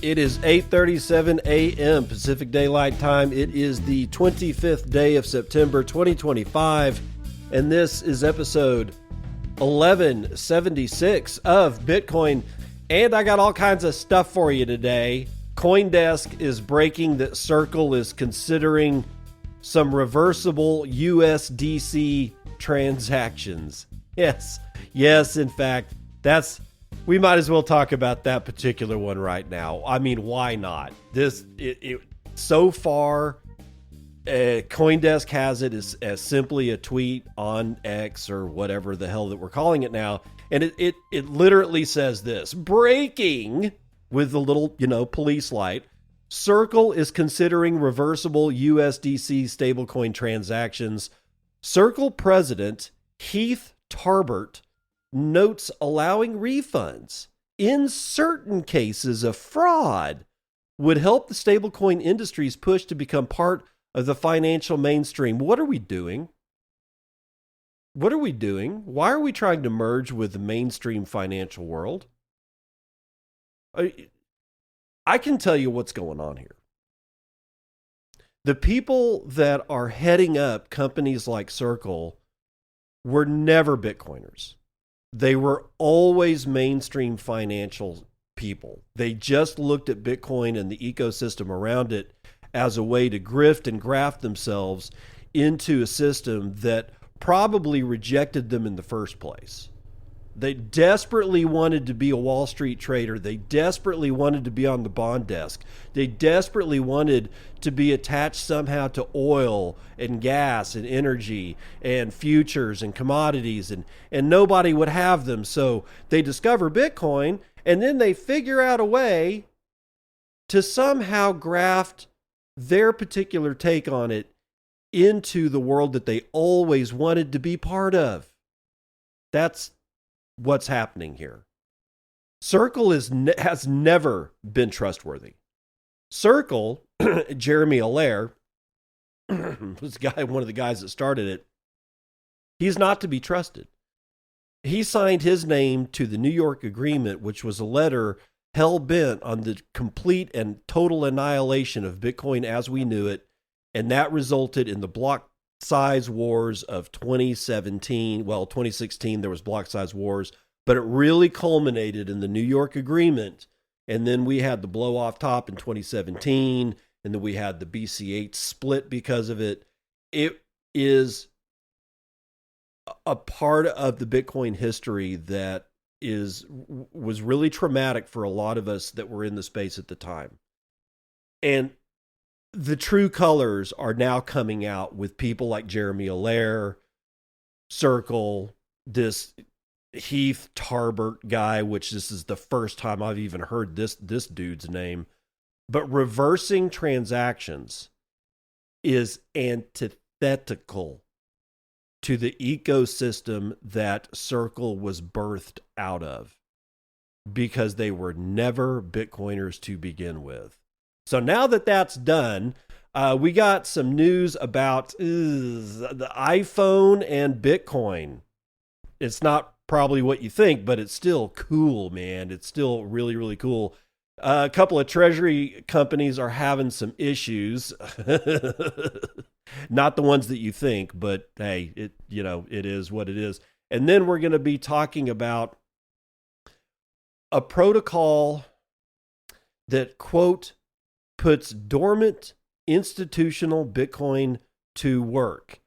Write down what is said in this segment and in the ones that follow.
It is 8:37 a.m. Pacific Daylight Time. It is the 25th day of September 2025, and this is episode 1176 of Bitcoin. And I got all kinds of stuff for you today. CoinDesk is breaking that Circle is considering some reversible USDC transactions. Yes, in fact, we might as well talk about that particular one right now. I mean, why not? So far, CoinDesk has it as simply a tweet on X or whatever the hell that we're calling it now. And it literally says this: breaking, with a little, police light. Circle is considering reversible USDC stablecoin transactions. Circle president Heath Tarbert notes allowing refunds in certain cases of fraud would help the stablecoin industry's push to become part of the financial mainstream. What are we doing? Why are we trying to merge with the mainstream financial world? I can tell you what's going on here. The people that are heading up companies like Circle were never Bitcoiners. They were always mainstream financial people. They just looked at Bitcoin and the ecosystem around it as a way to grift and graft themselves into a system that probably rejected them in the first place. They desperately wanted to be a Wall Street trader. They desperately wanted to be on the bond desk. They desperately wanted to be attached somehow to oil and gas and energy and futures and commodities, and nobody would have them. So they discover Bitcoin, and then they figure out a way to somehow graft their particular take on it into the world that they always wanted to be part of. That's what's happening here. Circle has never been trustworthy. Circle, Jeremy Allaire, was one of the guys that started it. He's not to be trusted. He signed his name to the New York Agreement, which was a letter hell-bent on the complete and total annihilation of Bitcoin as we knew it, and that resulted in the block size wars of 2017. Well, 2016, there was block size wars, but it really culminated in the New York Agreement. And then we had the blow off top in 2017, and then we had the BC8 split because of it. It is a part of the Bitcoin history that was really traumatic for a lot of us that were in the space at the time. And the true colors are now coming out with people like Jeremy Allaire, Circle, this Heath Tarbert guy, which this is the first time I've even heard this dude's name. But reversing transactions is antithetical to the ecosystem that Circle was birthed out of, because they were never Bitcoiners to begin with. So now that that's done, we got some news about the iPhone and Bitcoin. It's not probably what you think, but it's still cool, man. It's still really, really cool. A couple of treasury companies are having some issues. Not the ones that you think, but hey, it is what it is. And then we're going to be talking about a protocol that, quote, puts dormant institutional Bitcoin to work.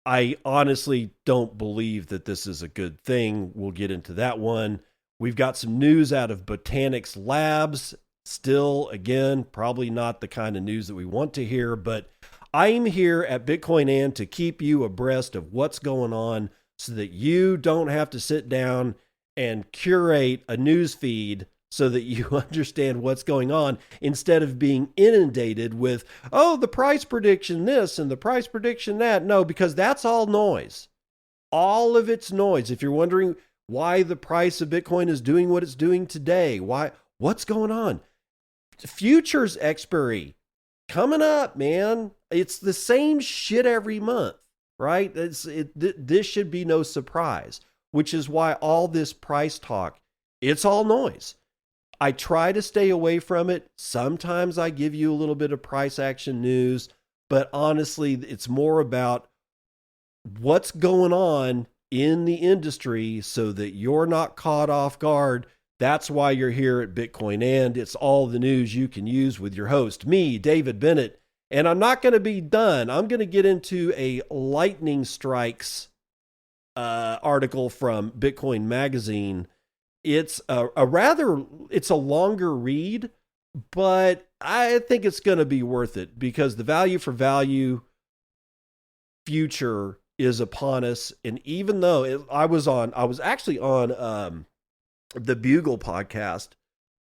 I honestly don't believe that this is a good thing. We'll get into that one. We've got some news out of Botanics Labs. Still, again, probably not the kind of news that we want to hear, but I'm here at BitcoinAnd to keep you abreast of what's going on so that you don't have to sit down and curate a news feed so that you understand what's going on, instead of being inundated with, the price prediction this and the price prediction that. No, because that's all noise. All of it's noise. If you're wondering why the price of Bitcoin is doing what it's doing today, what's going on? Futures expiry coming up, man. It's the same shit every month, right? This should be no surprise, which is why all this price talk, it's all noise. I try to stay away from it. Sometimes I give you a little bit of price action news, but honestly, it's more about what's going on in the industry so that you're not caught off guard. That's why you're here at BitcoinAnd. It's all the news you can use with your host, me, David Bennett. And I'm not going to be done. I'm going to get into a lightning strikes article from Bitcoin Magazine. It's it's a longer read, but I think it's going to be worth it because the value for value future is upon us. And even though I was actually on the Bugle podcast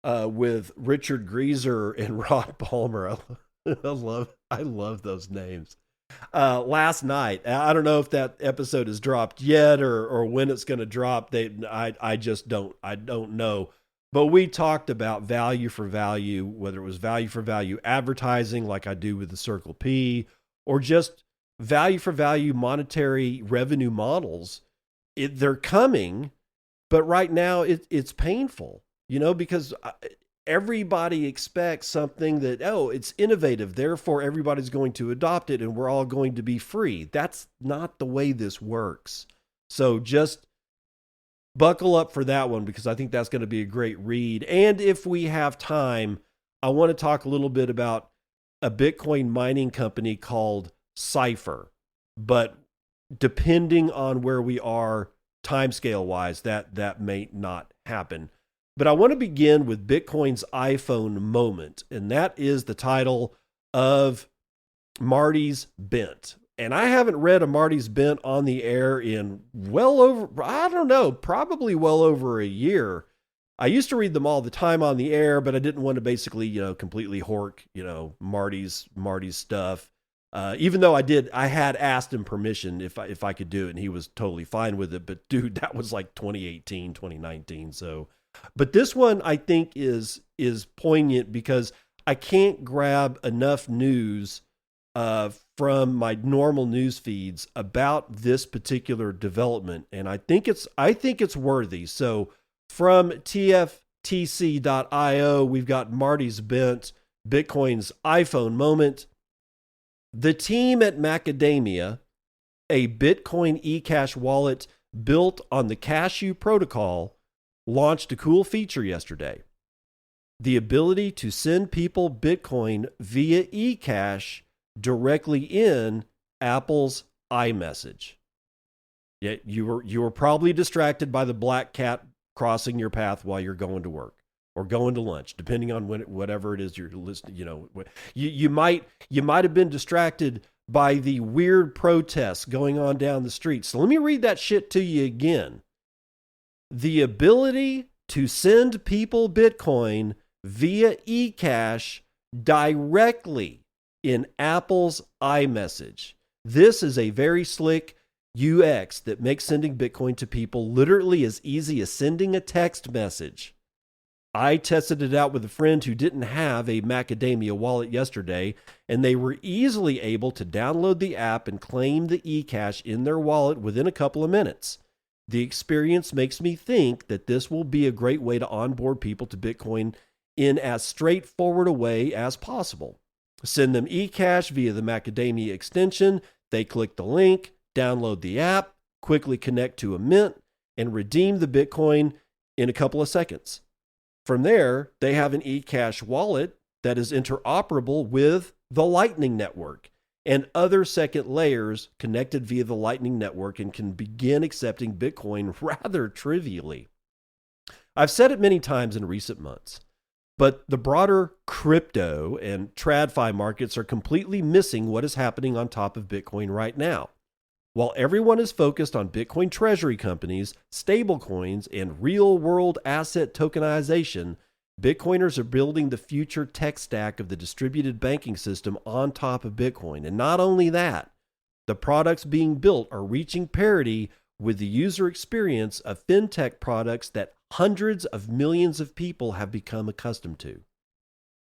with Richard Grieser and Rod Palmer. I love those names. Last night, I don't know if that episode has dropped yet or when it's going to drop. I don't know. But we talked about value for value, whether it was value for value advertising, like I do with the Circle P, or just value for value monetary revenue models. They're coming, but right now it's painful, because everybody expects something that, it's innovative, therefore everybody's going to adopt it and we're all going to be free. That's not the way this works. So just buckle up for that one because I think that's going to be a great read. And if we have time, I want to talk a little bit about a Bitcoin mining company called Cypher. But depending on where we are timescale wise, that may not happen. But I want to begin with Bitcoin's iPhone moment, and that is the title of Marty's Bent. And I haven't read a Marty's Bent on the air in probably well over a year. I used to read them all the time on the air, but I didn't want to basically, completely hork, Marty's stuff. Even though I had asked him permission if I could do it, and he was totally fine with it. But dude, that was like 2018, 2019. So, but this one I think is poignant because I can't grab enough news from my normal news feeds about this particular development, and I think it's worthy. So, from tftc.io, we've got Marty's Bent, Bitcoin's iPhone moment. The team at Macadamia, a Bitcoin eCash wallet built on the Cashew protocol, launched a cool feature yesterday. The ability to send people Bitcoin via eCash directly in Apple's iMessage. Yeah, you were probably distracted by the black cat crossing your path while you're going to work or going to lunch, depending on whatever it is you're listening. You might have been distracted by the weird protests going on down the street. So let me read that shit to you again. The ability to send people Bitcoin via eCash directly in Apple's iMessage. This is a very slick UX that makes sending Bitcoin to people literally as easy as sending a text message. I tested it out with a friend who didn't have a Macadamia wallet yesterday, and they were easily able to download the app and claim the eCash in their wallet within a couple of minutes. The experience makes me think that this will be a great way to onboard people to Bitcoin in as straightforward a way as possible. Send them eCash via the Macadamia extension. They click the link, download the app, quickly connect to a mint, and redeem the Bitcoin in a couple of seconds. From there, they have an eCash wallet that is interoperable with the Lightning Network and other second layers connected via the Lightning Network and can begin accepting Bitcoin rather trivially. I've said it many times in recent months, but the broader crypto and TradFi markets are completely missing what is happening on top of Bitcoin right now. While everyone is focused on Bitcoin treasury companies, stablecoins, and real-world asset tokenization, Bitcoiners are building the future tech stack of the distributed banking system on top of Bitcoin. And not only that, the products being built are reaching parity with the user experience of fintech products that hundreds of millions of people have become accustomed to.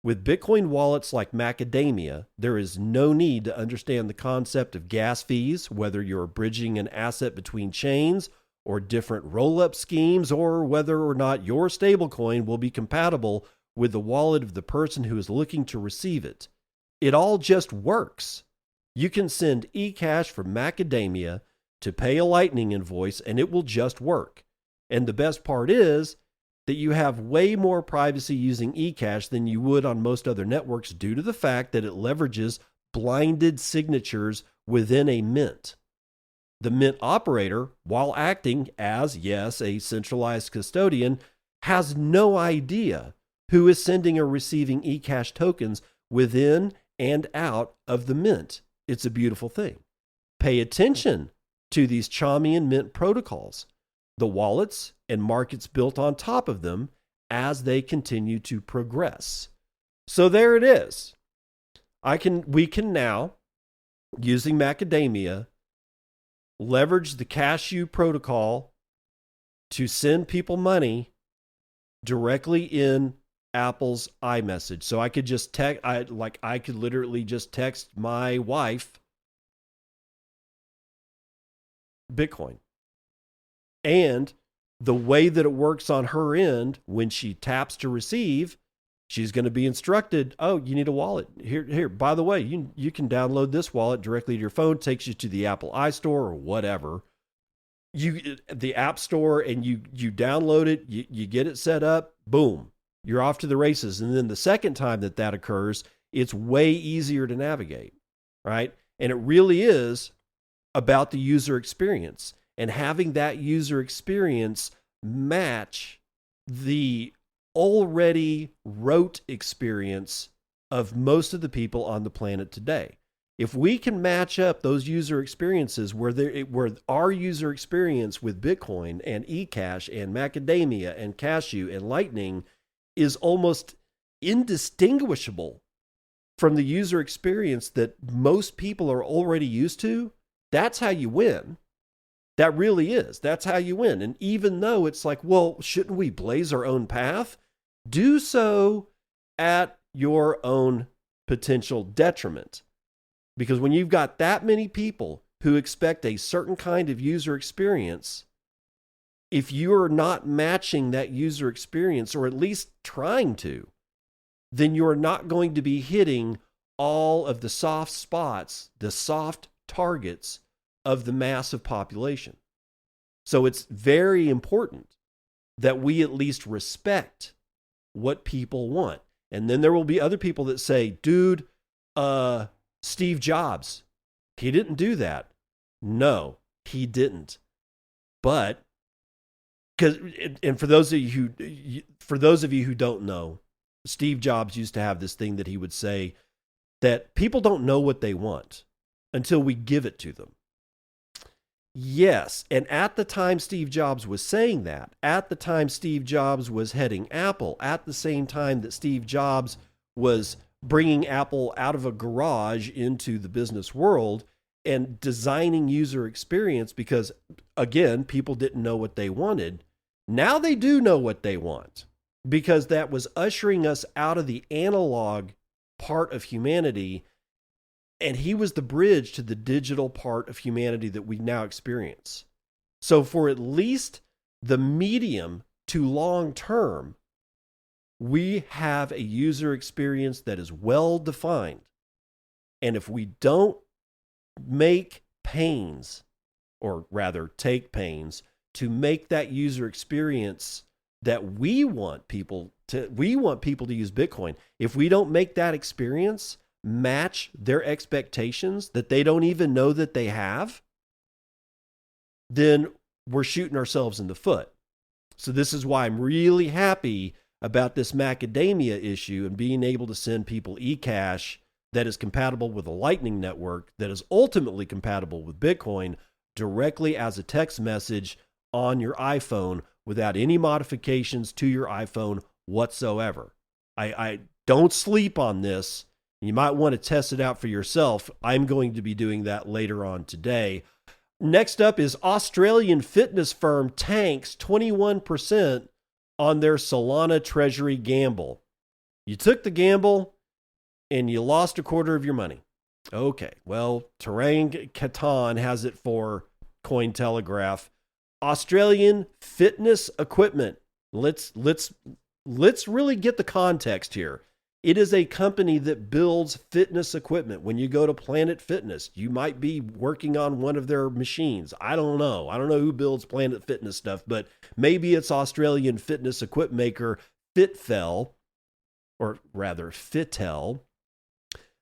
With Bitcoin wallets like Macadamia, there is no need to understand the concept of gas fees, whether you're bridging an asset between chains or different roll-up schemes, or whether or not your stablecoin will be compatible with the wallet of the person who is looking to receive it. It all just works. You can send eCash from Macadamia to pay a Lightning invoice, and it will just work. And the best part is that you have way more privacy using eCash than you would on most other networks due to the fact that it leverages blinded signatures within a mint. The mint operator, while acting as, yes, a centralized custodian, has no idea who is sending or receiving eCash tokens within and out of the mint. It's a beautiful thing. Pay attention to these Chaumian mint protocols, the wallets and markets built on top of them as they continue to progress. So there it is. We can now, using Macadamia, leverage the Cashew protocol to send people money directly in Apple's iMessage. So I could just I could literally just text my wife Bitcoin. And the way that it works on her end, when she taps to receive, she's going to be instructed, oh, you need a wallet. Here. By the way, you can download this wallet directly to your phone. It takes you to the Apple iStore or whatever. The App Store, and you download it, you get it set up, boom, you're off to the races. And then the second time that occurs, it's way easier to navigate, right? And it really is about the user experience and having that user experience match the already rote experience of most of the people on the planet today. If we can match up those user experiences where our user experience with Bitcoin and eCash and Macadamia and Cashew and Lightning is almost indistinguishable from the user experience that most people are already used to, that's how you win. That really is. That's how you win. And even though it's like, well, shouldn't we blaze our own path? Do so at your own potential detriment. Because when you've got that many people who expect a certain kind of user experience, if you're not matching that user experience, or at least trying to, then you're not going to be hitting all of the soft spots, the soft targets of the massive population. So it's very important that we at least respect what people want. And then there will be other people that say, dude, Steve Jobs, he didn't do that. No, he didn't. But for those of you who don't know, Steve Jobs used to have this thing that he would say that people don't know what they want until we give it to them. Yes, and at the time Steve Jobs was saying that, at the time Steve Jobs was heading Apple, at the same time that Steve Jobs was bringing Apple out of a garage into the business world and designing user experience, because, again, people didn't know what they wanted. Now they do know what they want, because that was ushering us out of the analog part of humanity, and he was the bridge to the digital part of humanity that we now experience. So for at least the medium to long term, we have a user experience that is well defined. And if we don't make pains, or rather take pains, to make that user experience that we want people to use Bitcoin, if we don't make that experience match their expectations that they don't even know that they have, then we're shooting ourselves in the foot. So this is why I'm really happy about this Macadamia issue and being able to send people eCash that is compatible with a Lightning network that is ultimately compatible with Bitcoin directly as a text message on your iPhone without any modifications to your iPhone whatsoever. I don't sleep on this. You might want to test it out for yourself. I'm going to be doing that later on today. Next up is Australian fitness firm tanks 21% on their Solana treasury gamble. You took the gamble and you lost a quarter of your money. Okay, well, Tarang Katan has it for Cointelegraph. Australian fitness equipment. Let's really get the context here. It is a company that builds fitness equipment. When you go to Planet Fitness, you might be working on one of their machines. I don't know. I don't know who builds Planet Fitness stuff, but maybe it's Australian fitness equipment maker Fitfel, or rather Fitel.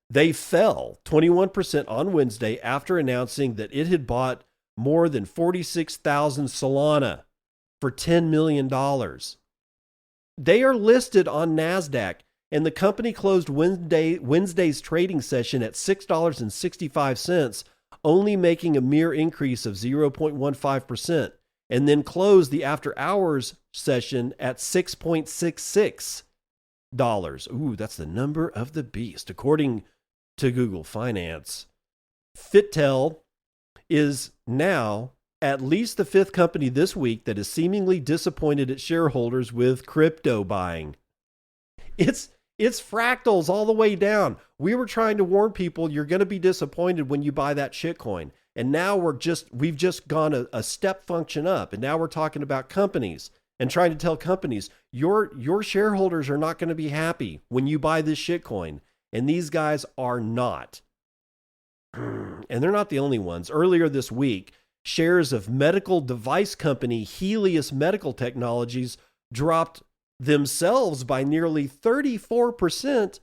They fell 21% on Wednesday after announcing that it had bought more than 46,000 Solana for $10 million. They are listed on NASDAQ, and the company closed Wednesday's trading session at $6.65, only making a mere increase of 0.15%, and then closed the after-hours session at $6.66. Ooh, that's the number of the beast. According to Google Finance, Fitel is now at least the fifth company this week that is seemingly disappointed its shareholders with crypto buying. It's fractals all the way down. We were trying to warn people you're going to be disappointed when you buy that shitcoin. And now we've just gone a step function up. And now we're talking about companies and trying to tell companies your shareholders are not going to be happy when you buy this shitcoin. And these guys are not. And they're not the only ones. Earlier this week, shares of medical device company Helios Medical Technologies dropped themselves by nearly 34%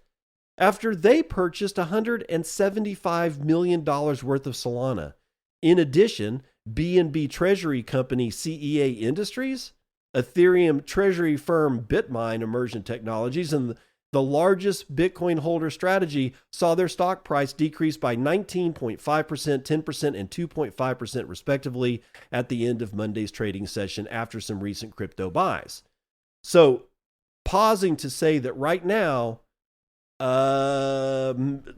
after they purchased $175 million worth of Solana. In addition, BNB Treasury company CEA Industries, Ethereum treasury firm Bitmine Immersion Technologies, and the largest Bitcoin holder strategy saw their stock price decrease by 19.5%, 10%, and 2.5% respectively at the end of Monday's trading session after some recent crypto buys. So, pausing to say that right now,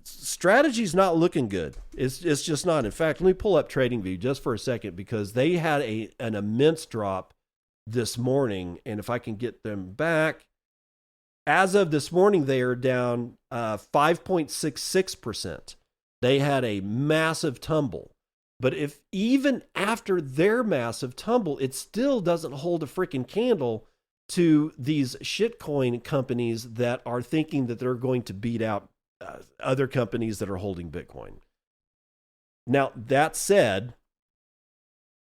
strategy's not looking good. It's just not. In fact, let me pull up TradingView just for a second because they had an immense drop this morning. And if I can get them back, as of this morning, they are down 5.66%. They had a massive tumble. But if even after their massive tumble, it still doesn't hold a freaking candle to these shitcoin companies that are thinking that they're going to beat out other companies that are holding Bitcoin. Now, that said,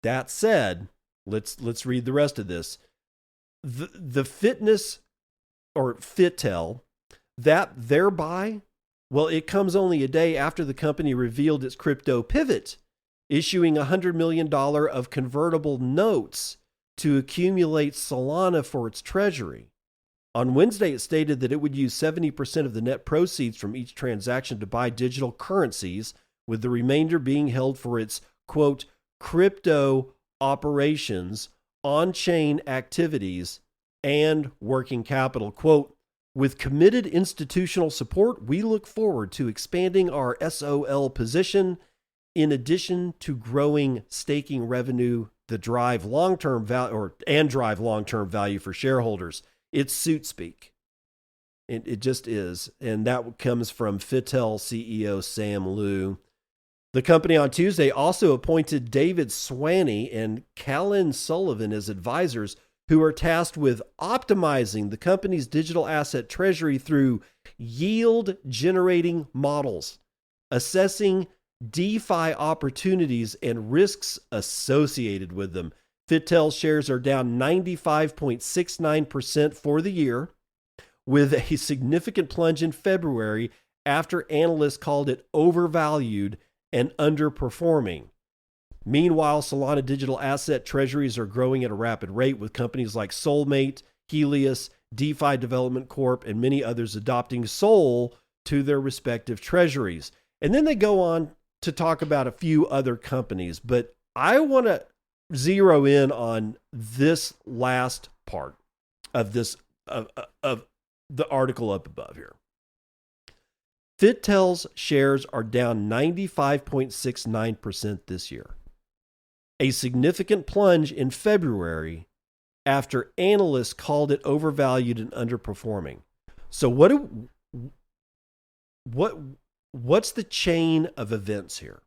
let's read the rest of this. The fitness or Fitel, that their buy, well, it comes only a day after the company revealed its crypto pivot, issuing $100 million of convertible notes to accumulate Solana for its treasury. On Wednesday, it stated that it would use 70% of the net proceeds from each transaction to buy digital currencies, with the remainder being held for its, quote, crypto operations, on-chain activities, and working capital. Quote, with committed institutional support, we look forward to expanding our SOL position in addition to growing staking revenue that drive long-term value for shareholders. It's suit speak. It just is. And that comes from Fitel CEO Sam Liu. The company on Tuesday also appointed David Swaney and Callan Sullivan as advisors who are tasked with optimizing the company's digital asset treasury through yield-generating models, assessing DeFi opportunities and risks associated with them. Fitel shares are down 95.69% for the year, with a significant plunge in February after analysts called it overvalued and underperforming. Meanwhile, Solana digital asset treasuries are growing at a rapid rate, with companies like Soulmate, Helios, DeFi Development Corp., and many others adopting Sol to their respective treasuries. And then they go on to talk about a few other companies, but I want to zero in on this last part of this of the article up above here. Fitel's shares are down 95.69% this year. A significant plunge in February after analysts called it overvalued and underperforming. So what's the chain of events here?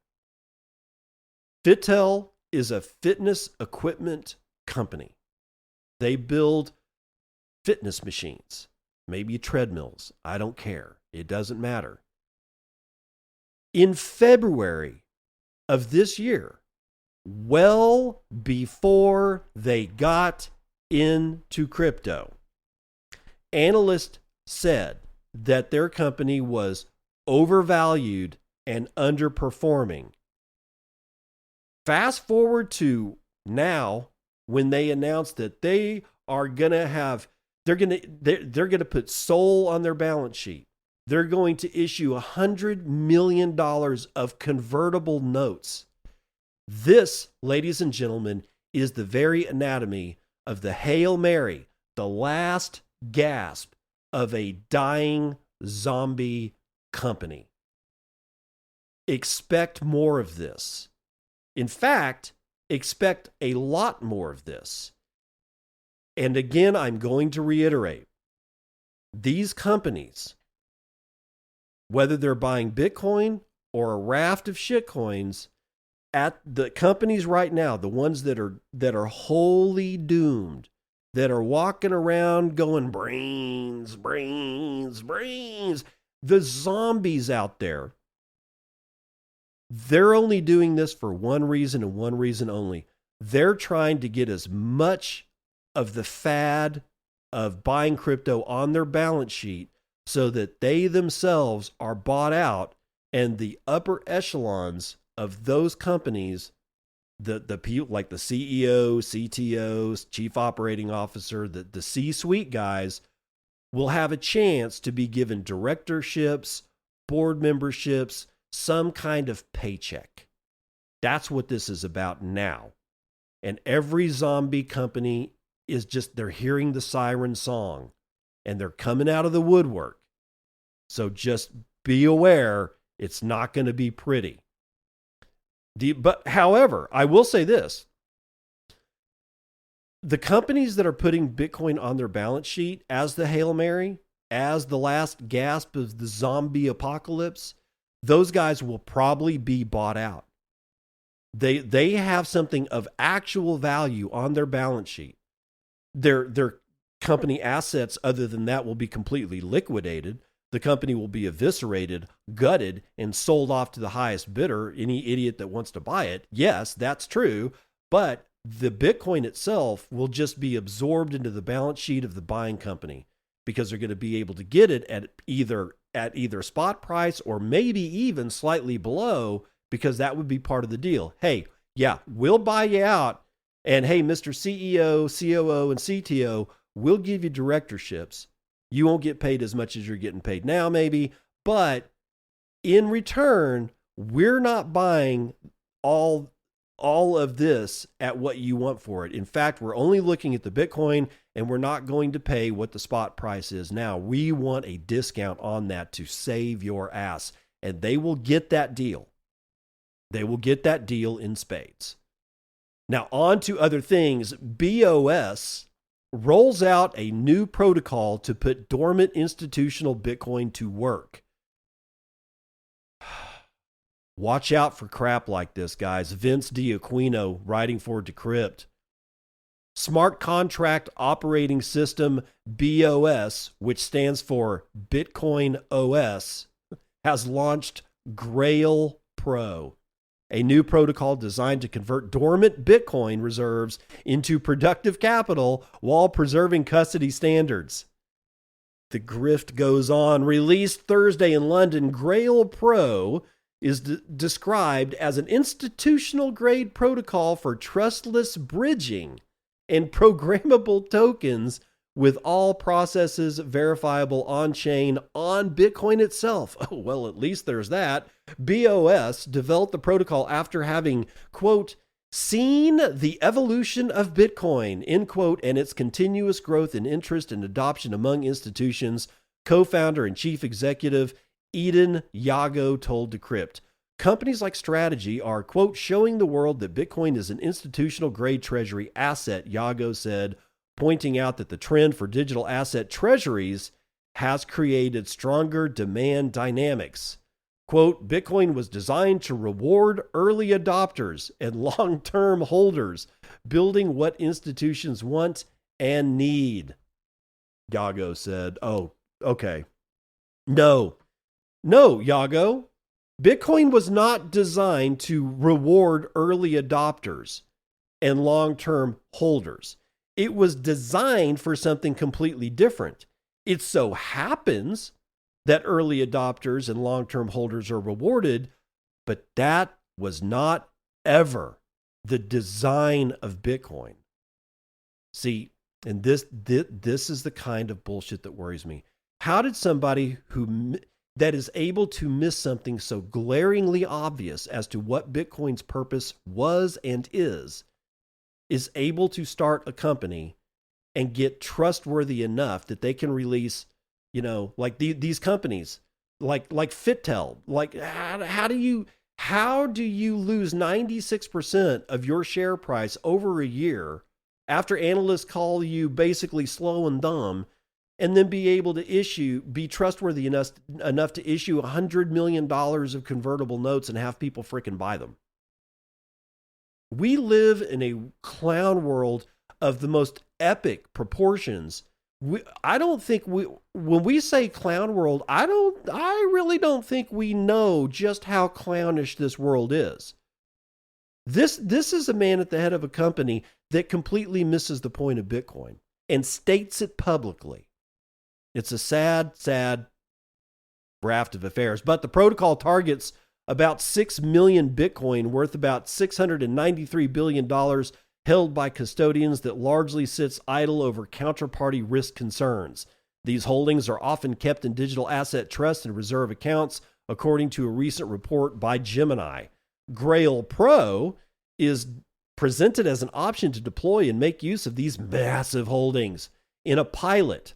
Fitel is a fitness equipment company. They build fitness machines, maybe treadmills. I don't care. It doesn't matter. In February of this year, well before they got into crypto, analysts said that their company was overvalued and underperforming. Fast forward to now, when they announced that they are going to have, they're going to put SOL on their balance sheet. They're going to issue $100 million of convertible notes. This, ladies and gentlemen, is the very anatomy of the Hail Mary, the last gasp of a dying zombie company. Expect more of this. In fact, expect a lot more of this. And again, I'm going to reiterate, these companies, whether they're buying Bitcoin or a raft of shitcoins, at the companies right now, the ones that are wholly doomed, that are walking around going brains, brains, brains, the zombies out there, they're only doing this for one reason and one reason only. They're trying to get as much of the fad of buying crypto on their balance sheet so that they themselves are bought out, and the upper echelons of those companies, the people like the CEO, CTOs, chief operating officer, the C-suite guys, will have a chance to be given directorships, board memberships, some kind of paycheck. That's what this is about now. And every zombie company is just, they're hearing the siren song and they're coming out of the woodwork. So just be aware, it's not going to be pretty. But however, I will say this. The companies that are putting Bitcoin on their balance sheet as the Hail Mary, as the last gasp of the zombie apocalypse, those guys will probably be bought out. They have something of actual value on their balance sheet. Their company assets other than that will be completely liquidated. The company will be eviscerated, gutted, and sold off to the highest bidder, any idiot that wants to buy it. Yes, that's true, but the Bitcoin itself will just be absorbed into the balance sheet of the buying company because they're going to be able to get it at either spot price or maybe even slightly below, because that would be part of the deal. Hey, yeah, we'll buy you out. And hey, Mr. CEO, COO, and CTO, we'll give you directorships. You won't get paid as much as you're getting paid now, maybe, but in return, we're not buying all of this at what you want for it. In fact, we're only looking at the Bitcoin, and we're not going to pay what the spot price is now. We want a discount on that to save your ass, and they will get that deal. They will get that deal in spades. Now, on to other things. BOS rolls out a new protocol to put dormant institutional Bitcoin to work. Watch out for crap like this, guys. Vince D'Aquino writing for Decrypt. Smart Contract Operating System, BOS, which stands for Bitcoin OS, has launched Grail Pro, a new protocol designed to convert dormant Bitcoin reserves into productive capital while preserving custody standards. The grift goes on. Released Thursday in London, Grail Pro is described as an institutional-grade protocol for trustless bridging and programmable tokens with all processes verifiable on-chain on Bitcoin itself. Oh, well, at least there's that. BOS developed the protocol after having, quote, seen the evolution of Bitcoin, end quote, and its continuous growth in interest and adoption among institutions, co-founder and chief executive Eden Yago told Decrypt. Companies like Strategy are, quote, showing the world that Bitcoin is an institutional-grade treasury asset, Yago said, pointing out that the trend for digital asset treasuries has created stronger demand dynamics. Quote, Bitcoin was designed to reward early adopters and long-term holders, building what institutions want and need. Yago said, oh, okay. No, Yago. Bitcoin was not designed to reward early adopters and long-term holders. It was designed for something completely different. It so happens that early adopters and long-term holders are rewarded, but that was not ever the design of Bitcoin. See, and this is the kind of bullshit that worries me. How did somebody that is able to miss something so glaringly obvious as to what Bitcoin's purpose was and is able to start a company and get trustworthy enough that they can release, like these companies, like FitTel, like how do you lose 96% of your share price over a year after analysts call you basically slow and dumb, and then be trustworthy enough to issue $100 million of convertible notes and have people freaking buy them? We live in a clown world of the most epic proportions. When we say clown world, I really don't think we know just how clownish this world is. This is a man at the head of a company that completely misses the point of Bitcoin and states it publicly. It's a sad, sad raft of affairs. But the protocol targets about 6 million Bitcoin, worth about $693 billion, held by custodians that largely sits idle over counterparty risk concerns. These holdings are often kept in digital asset trusts and reserve accounts, according to a recent report by Gemini. Grail Pro is presented as an option to deploy and make use of these massive holdings. In a pilot,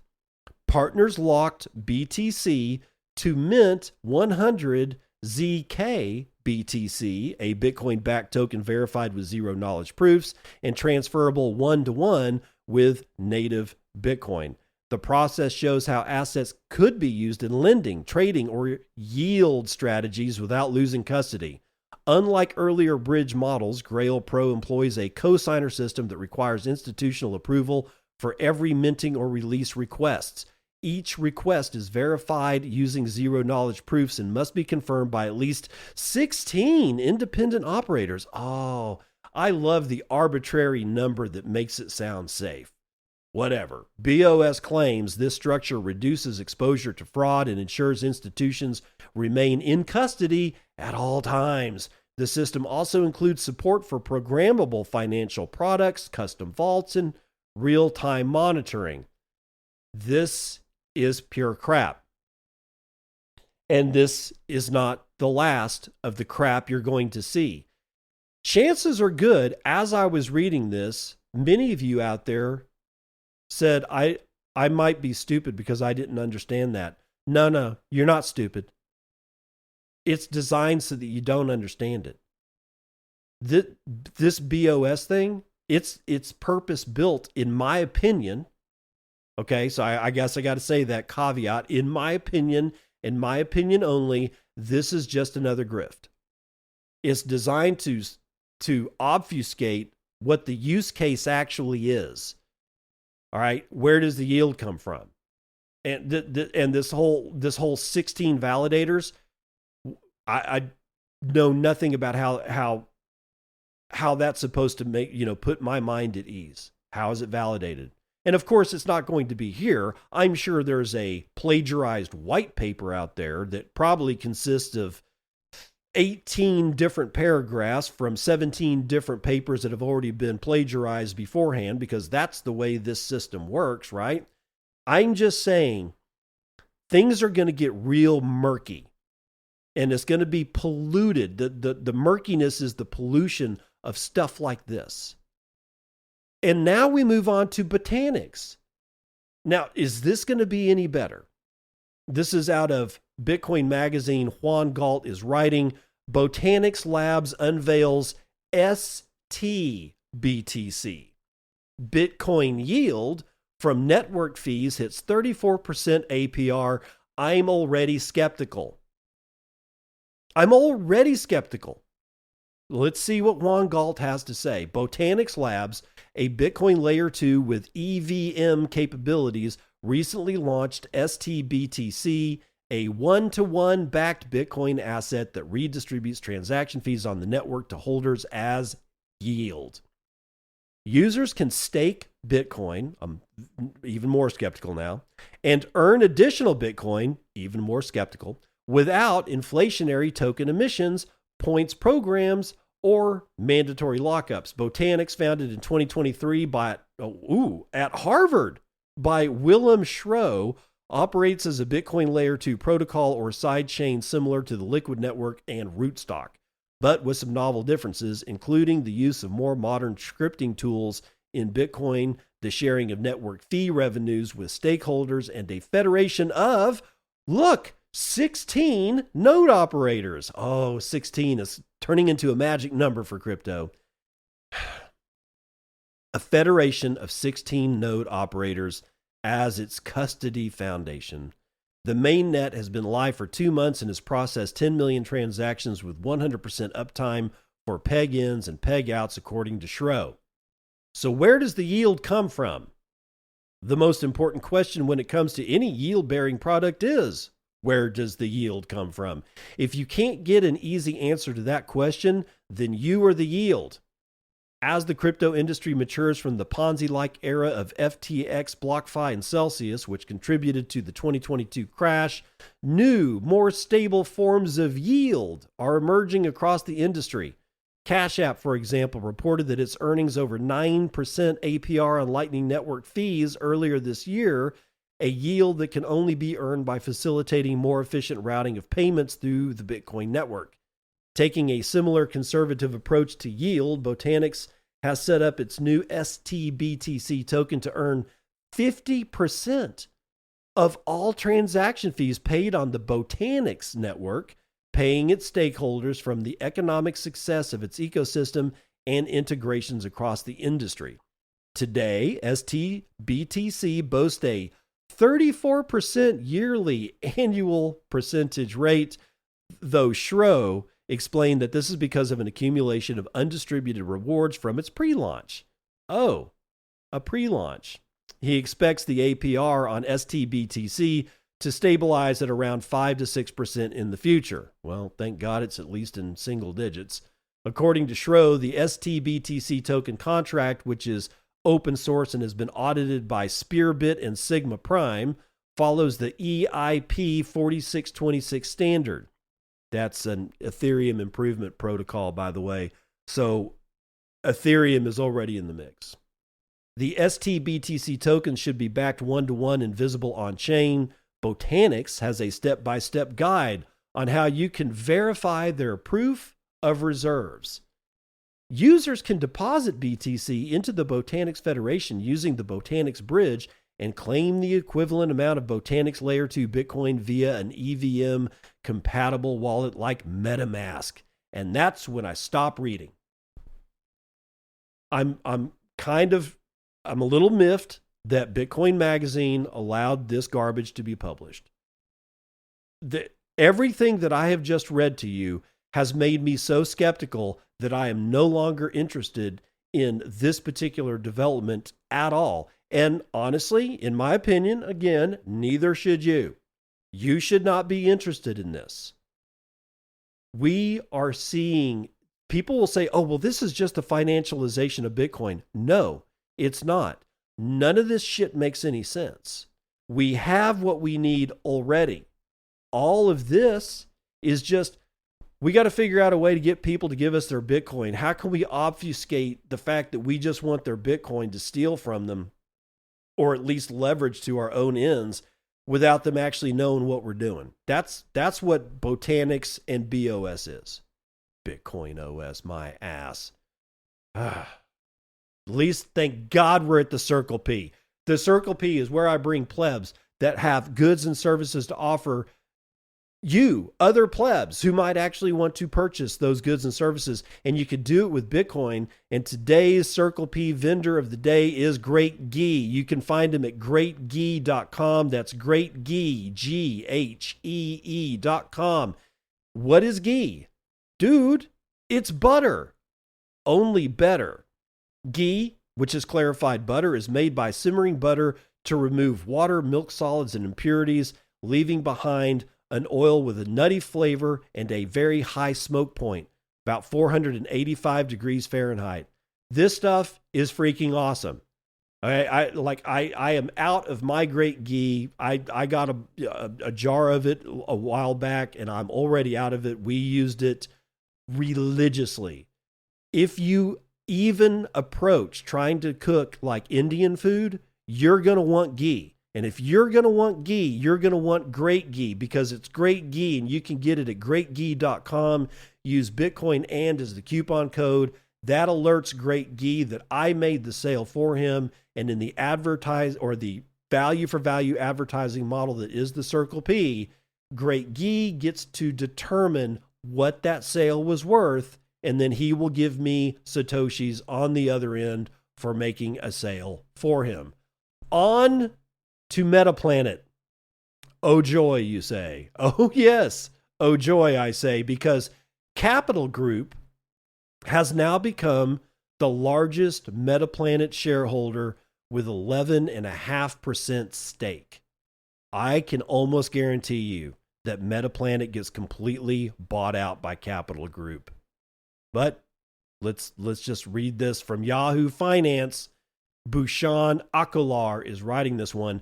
partners locked BTC to mint 100 ZK BTC, a Bitcoin-backed token verified with zero knowledge proofs and transferable one-to-one with native Bitcoin. The process shows how assets could be used in lending, trading, or yield strategies without losing custody. Unlike earlier bridge models, Grail Pro employs a cosigner system that requires institutional approval for every minting or release requests. Each request is verified using zero knowledge proofs and must be confirmed by at least 16 independent operators. Oh, I love the arbitrary number that makes it sound safe. Whatever. BOS claims this structure reduces exposure to fraud and ensures institutions remain in custody at all times. The system also includes support for programmable financial products, custom vaults, and real-time monitoring. This is pure crap. And this is not the last of the crap you're going to see. Chances are good, as I was reading this, many of you out there said, I might be stupid because I didn't understand that. No, you're not stupid. It's designed so that you don't understand it. This BOS thing, it's purpose built, in my opinion. Okay, so I guess I got to say that caveat. In my opinion only, this is just another grift. It's designed to obfuscate what the use case actually is. All right, where does the yield come from? And this whole 16 validators, I know nothing about how that's supposed to make, put my mind at ease. How is it validated? And of course, it's not going to be here. I'm sure there's a plagiarized white paper out there that probably consists of 18 different paragraphs from 17 different papers that have already been plagiarized beforehand, because that's the way this system works, right? I'm just saying things are going to get real murky, and it's going to be polluted. The murkiness is the pollution of stuff like this. And now we move on to botanics. Now, is this going to be any better? This is out of Bitcoin Magazine. Juan Galt is writing, Botanics Labs unveils STBTC. Bitcoin yield from network fees hits 34% APR. I'm already skeptical. I'm already skeptical. Let's see what Juan Galt has to say. Botanix Labs, a Bitcoin layer 2 with EVM capabilities, recently launched STBTC, a one-to-one backed Bitcoin asset that redistributes transaction fees on the network to holders as yield. Users can stake Bitcoin, I'm even more skeptical now, and earn additional Bitcoin, even more skeptical, without inflationary token emissions, points programs, or mandatory lockups. Botanix, founded in 2023 at Harvard by Willem Schroe, operates as a Bitcoin Layer 2 protocol or sidechain similar to the Liquid Network and Rootstock, but with some novel differences, including the use of more modern scripting tools in Bitcoin, the sharing of network fee revenues with stakeholders, and a federation of, 16 node operators. Oh, 16 is turning into a magic number for crypto. A federation of 16 node operators as its custody foundation. The mainnet has been live for 2 months and has processed 10 million transactions with 100% uptime for peg-ins and peg-outs, according to Schroe. So where does the yield come from? The most important question when it comes to any yield-bearing product is, where does the yield come from? If you can't get an easy answer to that question, then you are the yield. As the crypto industry matures from the Ponzi-like era of FTX, BlockFi, and Celsius, which contributed to the 2022 crash, new, more stable forms of yield are emerging across the industry. Cash App, for example, reported that its earnings over 9% APR on Lightning Network fees earlier this year, a yield that can only be earned by facilitating more efficient routing of payments through the Bitcoin network. Taking a similar conservative approach to yield, Botanix has set up its new STBTC token to earn 50% of all transaction fees paid on the Botanix network, paying its stakeholders from the economic success of its ecosystem and integrations across the industry. Today, STBTC boasts a 34% yearly annual percentage rate, though Schroe explained that this is because of an accumulation of undistributed rewards from its pre-launch. Oh, a pre-launch. He expects the APR on STBTC to stabilize at around 5 to 6% in the future. Well, thank God it's at least in single digits. According to Schroe, the STBTC token contract, which is open source and has been audited by Spearbit and Sigma Prime, follows the EIP 4626 standard. That's an Ethereum improvement protocol, by the way. So Ethereum is already in the mix. The STBTC token should be backed one-to-one and visible on-chain. Botanix has a step-by-step guide on how you can verify their proof of reserves. Users can deposit BTC into the Botanix Federation using the Botanix Bridge and claim the equivalent amount of Botanix Layer 2 Bitcoin via an EVM compatible wallet like MetaMask. And that's when I stop reading. I'm a little miffed that Bitcoin Magazine allowed this garbage to be published. Everything that I have just read to you has made me so skeptical that I am no longer interested in this particular development at all. And honestly, in my opinion, again, neither should you. You should not be interested in this. We are seeing, people will say, oh, well, this is just the financialization of Bitcoin. No, it's not. None of this shit makes any sense. We have what we need already. All of this is just, we got to figure out a way to get people to give us their Bitcoin. How can we obfuscate the fact that we just want their Bitcoin to steal from them, or at least leverage to our own ends, without them actually knowing what we're doing? That's what Botanix and BOS is. Bitcoin OS, my ass. At least, thank God, we're at the Circle P. The Circle P is where I bring plebs that have goods and services to offer you, other plebs who might actually want to purchase those goods and services, and you could do it with Bitcoin. And today's Circle P vendor of the day is GreatGhee. You can find him at greatghee.com. That's GreatGhee, GHEE.com. What is ghee? Dude, it's butter, only better. Ghee, which is clarified butter, is made by simmering butter to remove water, milk solids, and impurities, leaving behind an oil with a nutty flavor and a very high smoke point, about 485 degrees Fahrenheit. This stuff is freaking awesome. I am out of my GreatGhee. I got a jar of it a while back, and I'm already out of it. We used it religiously. If you even approach trying to cook like Indian food, you're going to want ghee. And if you're going to want ghee, you're going to want GreatGhee, because it's GreatGhee, and you can get it at greatghee.com. Use BitcoinAnd as the coupon code. That alerts GreatGhee that I made the sale for him. And in the the value for value advertising model that is the Circle P, GreatGhee gets to determine what that sale was worth, and then he will give me Satoshis on the other end for making a sale for him. On to Metaplanet. Oh joy, you say. Oh yes, oh joy, I say, because Capital Group has now become the largest Metaplanet shareholder with 11.5% stake. I can almost guarantee you that Metaplanet gets completely bought out by Capital Group. But let's just read this from Yahoo Finance. Bhushan Akolar is writing this one.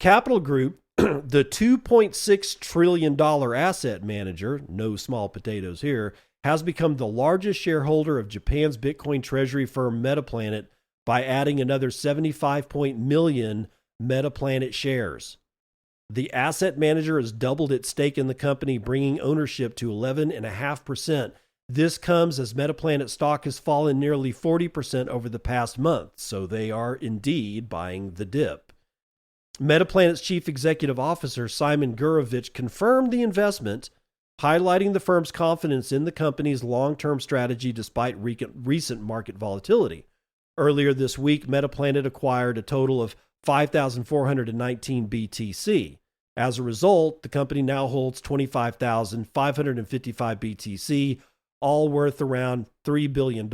Capital Group, the $2.6 trillion asset manager, no small potatoes here, has become the largest shareholder of Japan's Bitcoin treasury firm Metaplanet by adding another 75 million Metaplanet shares. The asset manager has doubled its stake in the company, bringing ownership to 11.5%. This comes as Metaplanet stock has fallen nearly 40% over the past month, so they are indeed buying the dip. Metaplanet's chief executive officer, Simon Gurovich, confirmed the investment, highlighting the firm's confidence in the company's long-term strategy despite recent market volatility. Earlier this week, Metaplanet acquired a total of 5,419 BTC. As a result, the company now holds 25,555 BTC, all worth around $3 billion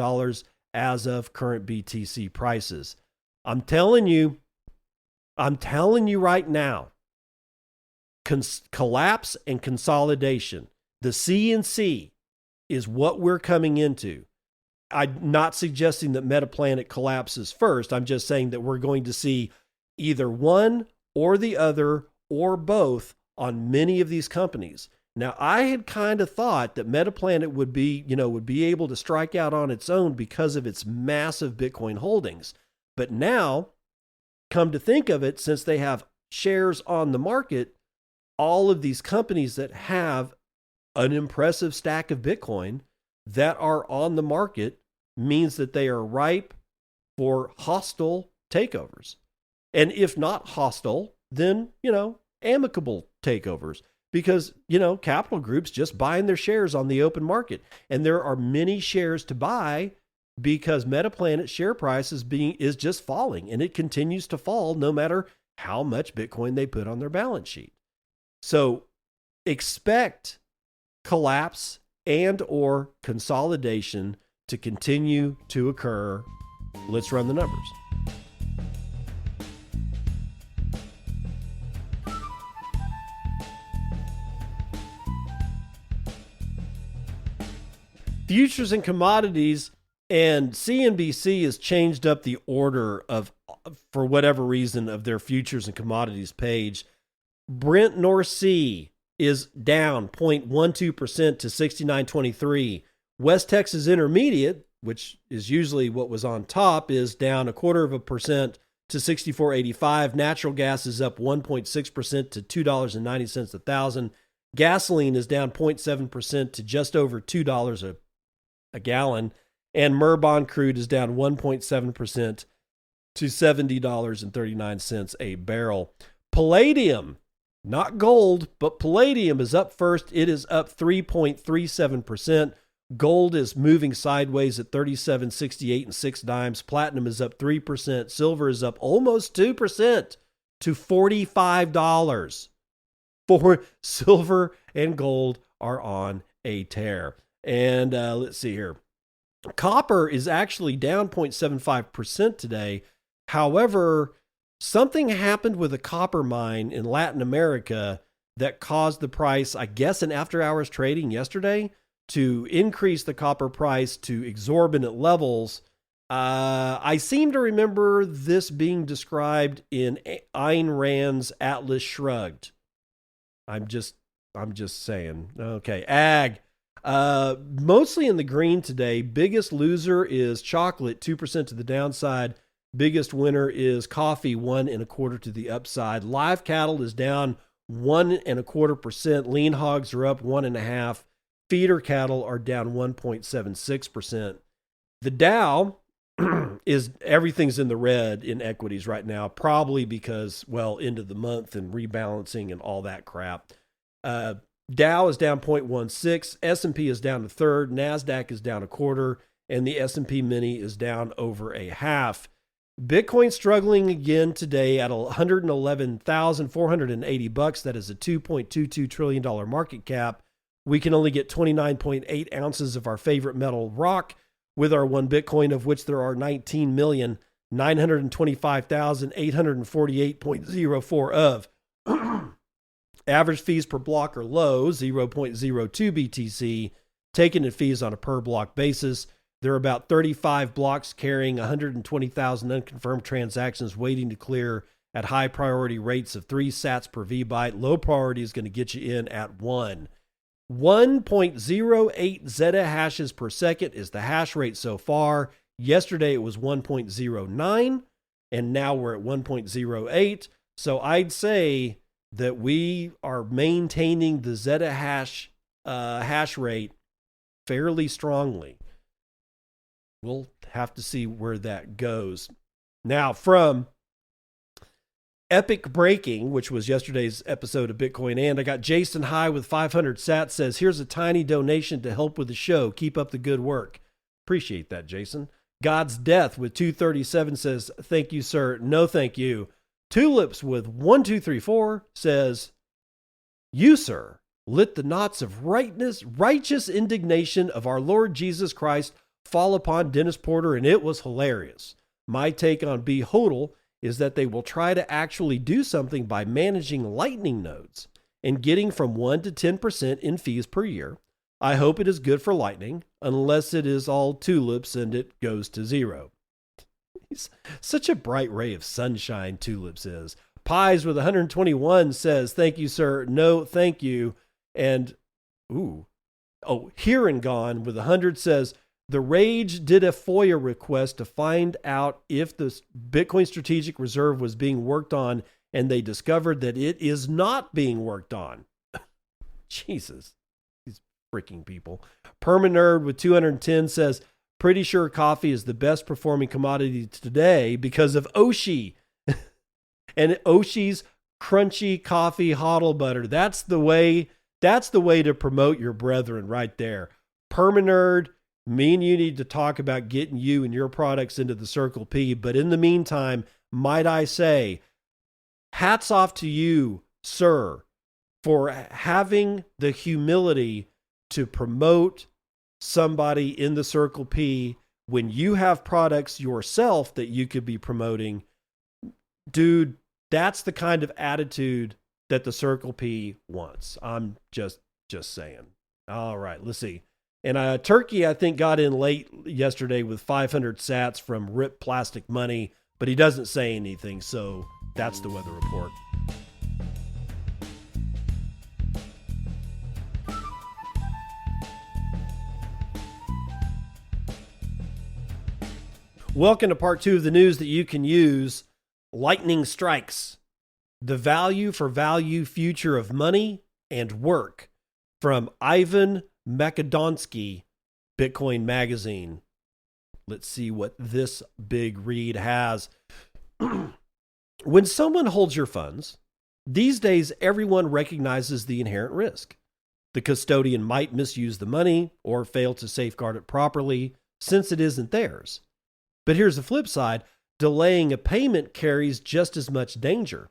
as of current BTC prices. I'm telling you right now, collapse and consolidation, the CNC is what we're coming into. I'm not suggesting that Metaplanet collapses first. I'm just saying that we're going to see either one or the other or both on many of these companies. Now, I had kind of thought that Metaplanet would be able to strike out on its own because of its massive Bitcoin holdings. But now, come to think of it, since they have shares on the market, all of these companies that have an impressive stack of Bitcoin that are on the market means that they are ripe for hostile takeovers. And if not hostile, then, amicable takeovers. Because, Capital Group's just buying their shares on the open market. And there are many shares to buy because Metaplanet's share price is just falling. And it continues to fall no matter how much Bitcoin they put on their balance sheet. So expect collapse and or consolidation to continue to occur. Let's run the numbers. Futures and commodities, and CNBC has changed up the order of, for whatever reason, of their futures and commodities page. Brent North Sea is down 0.12% to 69.23. West Texas Intermediate, which is usually what was on top, is down 0.25% to 64.85. Natural gas is up 1.6% to $2.90 a thousand. Gasoline is down 0.7% to just over $2 a gallon, and Merbon crude is down 1.7% to $70.39 a barrel. Palladium, not gold, but palladium is up first. It is up 3.37%. Gold is moving sideways at 37.68 and 6 dimes. Platinum is up 3%. Silver is up almost 2% to $45. For silver and gold are on a tear. And let's see here. Copper is actually down 0.75% today. However, something happened with a copper mine in Latin America that caused the price, I guess, in after-hours trading yesterday to increase the copper price to exorbitant levels. I seem to remember this being described in Ayn Rand's Atlas Shrugged. I'm just saying. Okay, ag. Mostly in the green today. Biggest loser is chocolate, 2% to the downside. Biggest winner is coffee, 1.25% to the upside. Live cattle is down 1.25%. Lean hogs are up 1.5%. Feeder cattle are down 1.76%. The Dow is everything's in the red in equities right now, probably because, well, end of the month and rebalancing and all that crap. Dow is down 0.16, S&P is down a third, NASDAQ is down a quarter, and the S&P Mini is down over a half. Bitcoin struggling again today at $111,480. That is a $2.22 trillion market cap. We can only get 29.8 ounces of our favorite metal rock with our one Bitcoin, of which there are 19,925,848.04 of. Average fees per block are low, 0.02 BTC, taken in fees on a per block basis. There are about 35 blocks carrying 120,000 unconfirmed transactions waiting to clear at high priority rates of 3 sats per VByte. Low priority is going to get you in at 1. 1.08 zettahashes per second is the hash rate so far. Yesterday it was 1.09, and now we're at 1.08. So I'd say that we are maintaining the zettahash hash rate fairly strongly. We'll have to see where that goes. Now, from Epic Breaking, which was yesterday's episode of BitcoinAnd, I got Jason High with 500 sats says, here's a tiny donation to help with the show. Keep up the good work. Appreciate that, Jason. God's Death with 237 says, thank you, sir. No, thank you. Tulips with 1234 says, you, sir, lit the knots of righteous indignation of our Lord Jesus Christ fall upon Dennis Porter, and it was hilarious. My take on B Hodl is that they will try to actually do something by managing Lightning nodes and getting from 1 to 10% in fees per year. I hope it is good for Lightning, unless it is all tulips and it goes to 0. He's such a bright ray of sunshine, Tulips is. Pies with 121 says, thank you, sir. No, thank you. And, Here and Gone with 100 says, the Rage did a FOIA request to find out if the Bitcoin Strategic Reserve was being worked on, and they discovered that it is not being worked on. Jesus, these freaking people. Permanerd with 210 says, pretty sure coffee is the best performing commodity today because of Oshi. And Oshi's crunchy coffee hodl butter. That's the way to promote your brethren right there. Permanerd, me and you need to talk about getting you and your products into the Circle P. But in the meantime, might I say, hats off to you, sir, for having the humility to promote somebody in the Circle P when you have products yourself that you could be promoting. Dude, that's the kind of attitude that the Circle P wants. I'm just saying. All right, let's see. And Turkey, I think, got in late yesterday with 500 sats from Rip Plastic Money, but he doesn't say anything, so that's the weather report. Welcome to part 2 of the news that you can use. Lightning strikes. The value for value future of money and work, from Ivan Makedonsky, Bitcoin Magazine. Let's see what this big read has. When someone holds your funds, these days everyone recognizes the inherent risk. The custodian might misuse the money or fail to safeguard it properly since it isn't theirs. But here's the flip side. Delaying a payment carries just as much danger.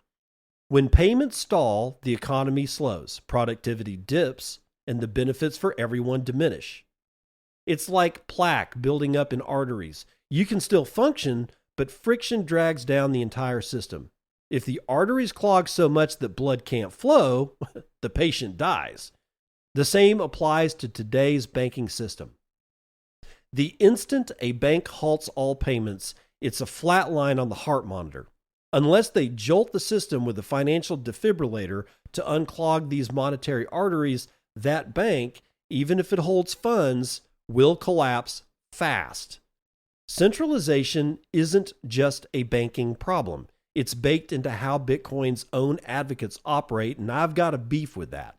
When payments stall, the economy slows, productivity dips, and the benefits for everyone diminish. It's like plaque building up in arteries. You can still function, but friction drags down the entire system. If the arteries clog so much that blood can't flow, the patient dies. The same applies to today's banking system. The instant a bank halts all payments, it's a flat line on the heart monitor. Unless they jolt the system with a financial defibrillator to unclog these monetary arteries, that bank, even if it holds funds, will collapse fast. Centralization isn't just a banking problem. It's baked into how Bitcoin's own advocates operate, and I've got a beef with that.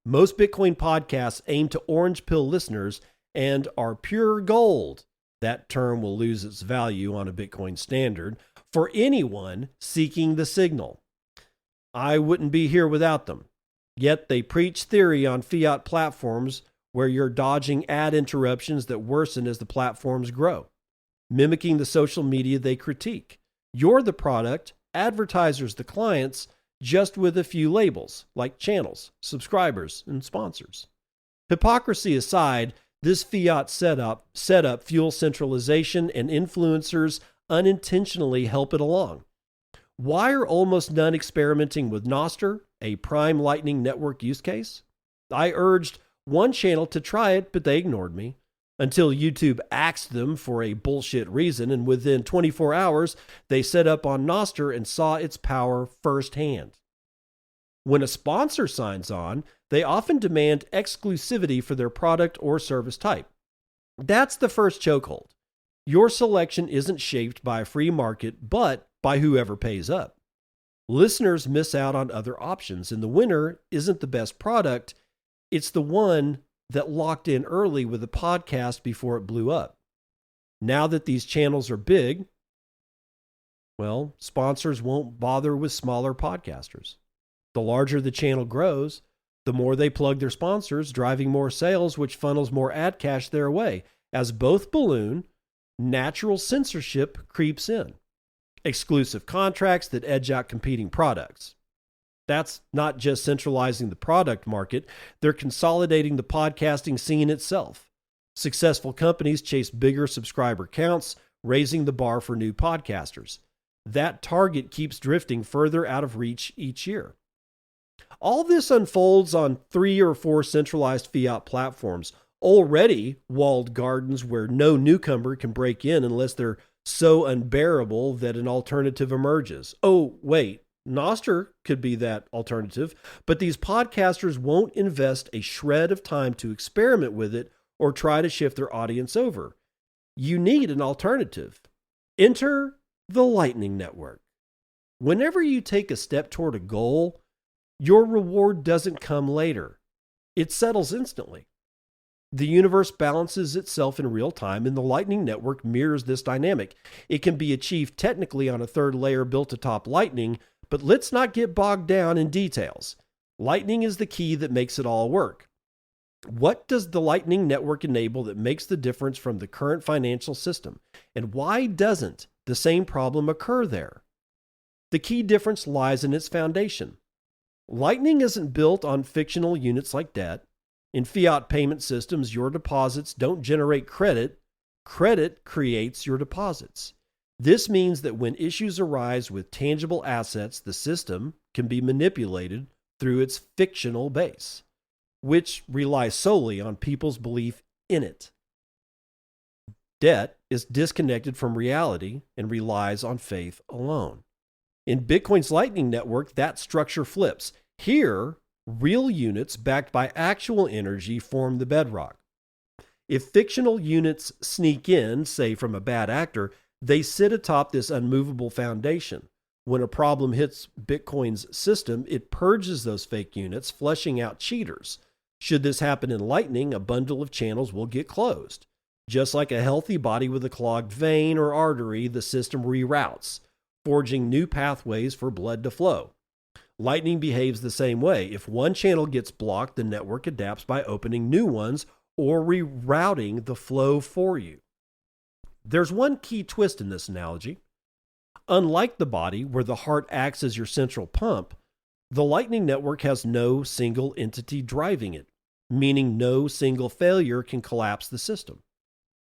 Most Bitcoin podcasts aim to orange pill listeners and are pure gold. That term will lose its value on a Bitcoin standard for anyone seeking the signal. I wouldn't be here without them. Yet they preach theory on fiat platforms where you're dodging ad interruptions that worsen as the platforms grow, mimicking the social media they critique. You're the product, advertisers the clients, just with a few labels like channels, subscribers, and sponsors. Hypocrisy aside, this fiat setup fuels centralization, and influencers unintentionally help it along. Why are almost none experimenting with Nostr, a prime Lightning Network use case? I urged one channel to try it, but they ignored me until YouTube axed them for a bullshit reason, and within 24 hours, they set up on Nostr and saw its power firsthand. When a sponsor signs on, they often demand exclusivity for their product or service type. That's the first chokehold. Your selection isn't shaped by a free market, but by whoever pays up. Listeners miss out on other options, and the winner isn't the best product, it's the one that locked in early with a podcast before it blew up. Now that these channels are big, well, sponsors won't bother with smaller podcasters. The larger the channel grows, the more they plug their sponsors, driving more sales, which funnels more ad cash their way. As both balloon, natural censorship creeps in. Exclusive contracts that edge out competing products. That's not just centralizing the product market, they're consolidating the podcasting scene itself. Successful companies chase bigger subscriber counts, raising the bar for new podcasters. That target keeps drifting further out of reach each year. All this unfolds on 3 or 4 centralized fiat platforms, already walled gardens where no newcomer can break in unless they're so unbearable that an alternative emerges. Oh, wait, Nostr could be that alternative, but these podcasters won't invest a shred of time to experiment with it or try to shift their audience over. You need an alternative. Enter the Lightning Network. Whenever you take a step toward a goal, your reward doesn't come later. It settles instantly. The universe balances itself in real time, and the Lightning Network mirrors this dynamic. It can be achieved technically on a third layer built atop Lightning, but let's not get bogged down in details. Lightning is the key that makes it all work. What does the Lightning Network enable that makes the difference from the current financial system? And why doesn't the same problem occur there? The key difference lies in its foundation. Lightning isn't built on fictional units like debt. In fiat payment systems, your deposits don't generate credit. Credit creates your deposits. This means that when issues arise with tangible assets, the system can be manipulated through its fictional base, which relies solely on people's belief in it. Debt is disconnected from reality and relies on faith alone. In Bitcoin's Lightning Network, that structure flips. Here, real units backed by actual energy form the bedrock. If fictional units sneak in, say from a bad actor, they sit atop this unmovable foundation. When a problem hits Bitcoin's system, it purges those fake units, flushing out cheaters. Should this happen in Lightning, a bundle of channels will get closed. Just like a healthy body with a clogged vein or artery, the system reroutes, forging new pathways for blood to flow. Lightning behaves the same way. If one channel gets blocked, the network adapts by opening new ones or rerouting the flow for you. There's one key twist in this analogy. Unlike the body, where the heart acts as your central pump, the Lightning Network has no single entity driving it. meaning no single failure can collapse the system.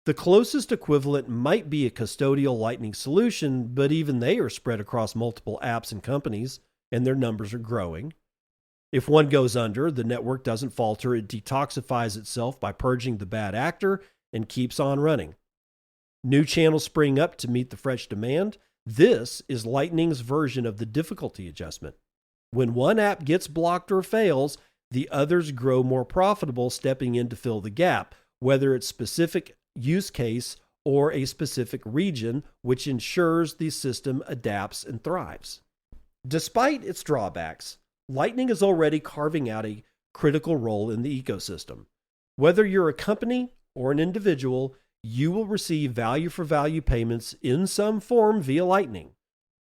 The closest equivalent might be a custodial Lightning solution, but even they are spread across multiple apps and companies, and their numbers are growing. If one goes under, the network doesn't falter. It detoxifies itself by purging the bad actor and keeps on running. New channels spring up to meet the fresh demand. This is Lightning's version of the difficulty adjustment. When one app gets blocked or fails, the others grow more profitable, stepping in to fill the gap, whether it's specific use case or a specific region, which ensures the system adapts and thrives. Despite its drawbacks, Lightning is already carving out a critical role in the ecosystem. Whether you're a company or an individual, you will receive value for value payments in some form via Lightning.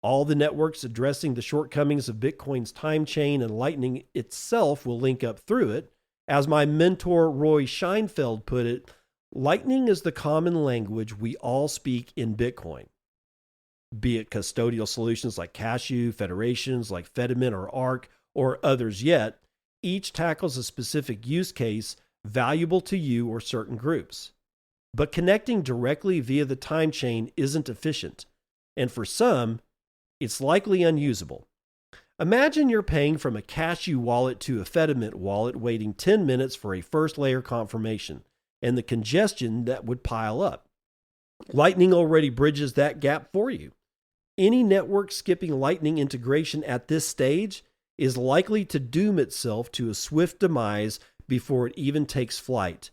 All the networks addressing the shortcomings of Bitcoin's time chain and Lightning itself will link up through it. As my mentor Roy Scheinfeld put it, Lightning is the common language we all speak in Bitcoin. Be it custodial solutions like Cashew, federations like Fedimint or Arc, or others yet, each tackles a specific use case valuable to you or certain groups. But connecting directly via the time chain isn't efficient, and for some, it's likely unusable. Imagine you're paying from a Cashew wallet to a Fedimint wallet, waiting 10 minutes for a first layer confirmation, and the congestion that would pile up. Lightning already bridges that gap for you. Any network skipping Lightning integration at this stage is likely to doom itself to a swift demise before it even takes flight.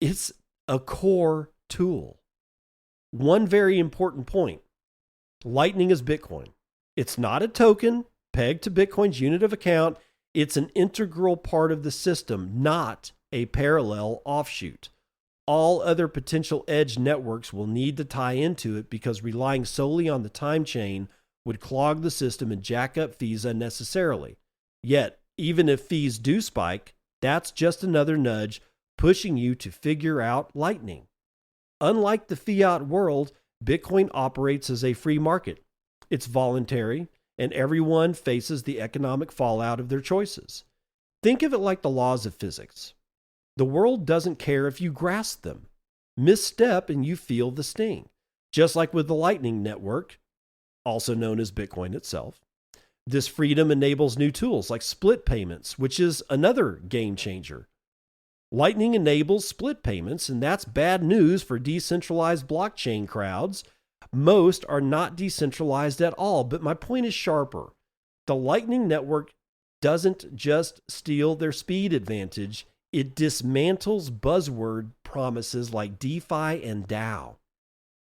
It's a core tool. One very important point: Lightning is Bitcoin. It's not a token pegged to Bitcoin's unit of account. It's an integral part of the system, not a parallel offshoot. All other potential edge networks will need to tie into it because relying solely on the time chain would clog the system and jack up fees unnecessarily. Yet, even if fees do spike, that's just another nudge pushing you to figure out Lightning. Unlike the fiat world, Bitcoin operates as a free market. It's voluntary, and everyone faces the economic fallout of their choices. Think of it like the laws of physics. The world doesn't care if you grasp them. Misstep and you feel the sting. Just like with the Lightning Network, also known as Bitcoin itself. This freedom enables new tools like split payments, which is another game changer. Lightning enables split payments, and that's bad news for decentralized blockchain crowds. Most are not decentralized at all, but my point is sharper. The Lightning Network doesn't just steal their speed advantage, it dismantles buzzword promises like DeFi and DAO.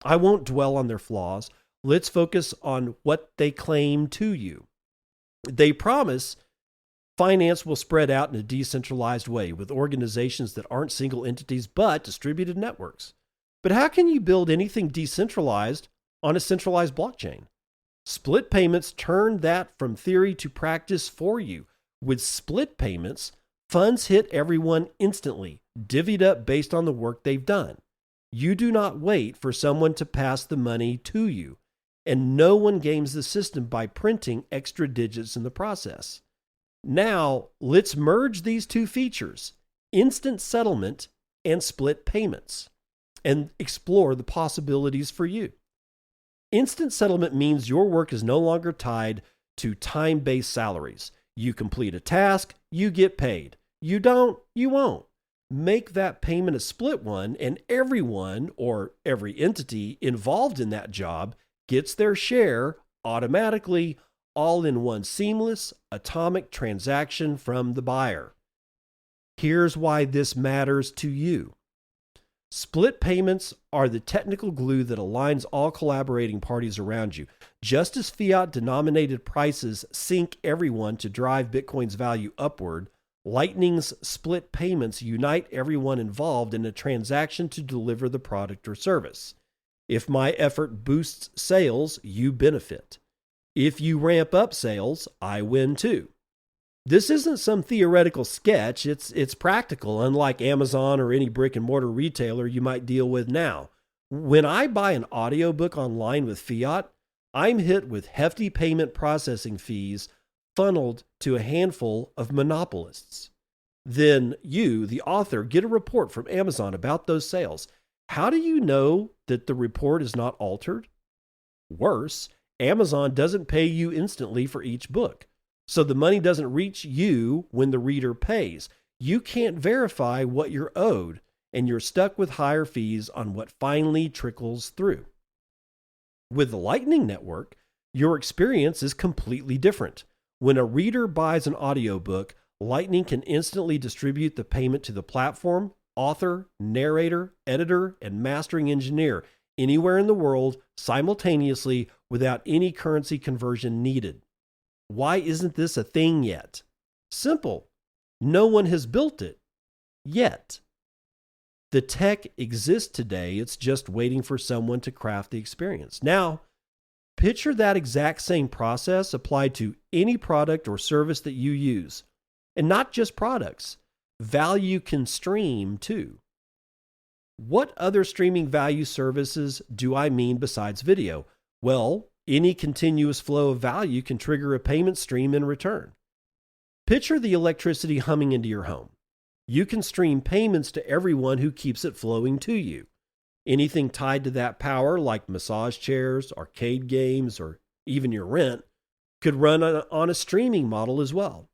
I won't dwell on their flaws. Let's focus on what they claim to you. They promise finance will spread out in a decentralized way with organizations that aren't single entities but distributed networks. But how can you build anything decentralized on a centralized blockchain? Split payments turn that from theory to practice for you. With split payments, funds hit everyone instantly, divvied up based on the work they've done. You do not wait for someone to pass the money to you, and no one games the system by printing extra digits in the process. Now, let's merge these two features, instant settlement and split payments, and explore the possibilities for you. Instant settlement means your work is no longer tied to time-based salaries. You complete a task, you get paid. You don't, you won't. Make that payment a split one, and everyone or every entity involved in that job gets their share automatically, all in one seamless, atomic transaction from the buyer. Here's why this matters to you. Split payments are the technical glue that aligns all collaborating parties around you. Just as fiat-denominated prices sink everyone to drive Bitcoin's value upward, Lightning's split payments unite everyone involved in a transaction to deliver the product or service. If my effort boosts sales, you benefit. If you ramp up sales, I win too. This isn't some theoretical sketch, it's practical, unlike Amazon or any brick and mortar retailer you might deal with now. When I buy an audiobook online with fiat, I'm hit with hefty payment processing fees funneled to a handful of monopolists. Then you, the author, get a report from Amazon about those sales. How do you know that the report is not altered? Worse, Amazon doesn't pay you instantly for each book. So the money doesn't reach you when the reader pays. You can't verify what you're owed, and you're stuck with higher fees on what finally trickles through. With the Lightning Network, your experience is completely different. When a reader buys an audiobook, Lightning can instantly distribute the payment to the platform, author, narrator, editor, and mastering engineer anywhere in the world simultaneously without any currency conversion needed. Why isn't this a thing yet? Simple. No one has built it yet. The tech exists today. It's just waiting for someone to craft the experience. Now, picture that exact same process applied to any product or service that you use. And not just products. Value can stream too. What other streaming value services do I mean besides video? Well, any continuous flow of value can trigger a payment stream in return. Picture the electricity humming into your home. You can stream payments to everyone who keeps it flowing to you. Anything tied to that power, like massage chairs, arcade games, or even your rent, could run on a streaming model as well.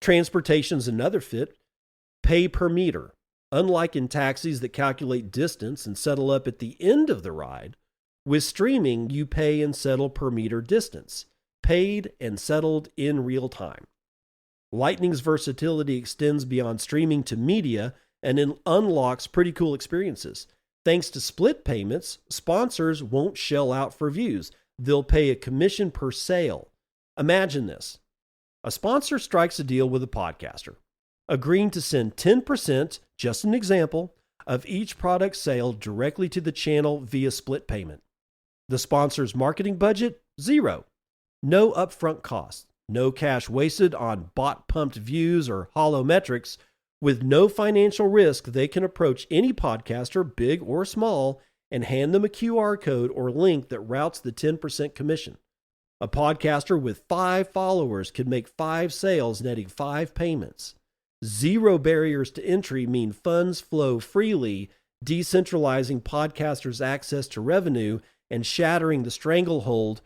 Transportation's another fit. Pay per meter. Unlike in taxis that calculate distance and settle up at the end of the ride, with streaming, you pay and settle per meter distance, paid and settled in real time. Lightning's versatility extends beyond streaming to media and unlocks pretty cool experiences. Thanks to split payments, sponsors won't shell out for views. They'll pay a commission per sale. Imagine this. A sponsor strikes a deal with a podcaster, agreeing to send 10%, just an example, of each product sale directly to the channel via split payment. The sponsor's marketing budget, zero. No upfront costs, no cash wasted on bot-pumped views or hollow metrics. With no financial risk, they can approach any podcaster, big or small, and hand them a QR code or link that routes the 10% commission. A podcaster with 5 followers could make 5 sales, netting 5 payments. Zero barriers to entry mean funds flow freely, decentralizing podcasters' access to revenue and shattering the stranglehold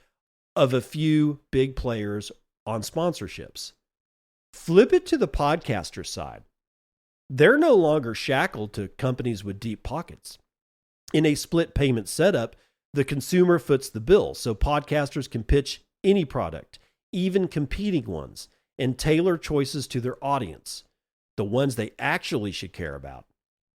of a few big players on sponsorships. Flip it to the podcaster side. They're no longer shackled to companies with deep pockets. In a split payment setup, the consumer foots the bill, so podcasters can pitch any product, even competing ones, and tailor choices to their audience, the ones they actually should care about.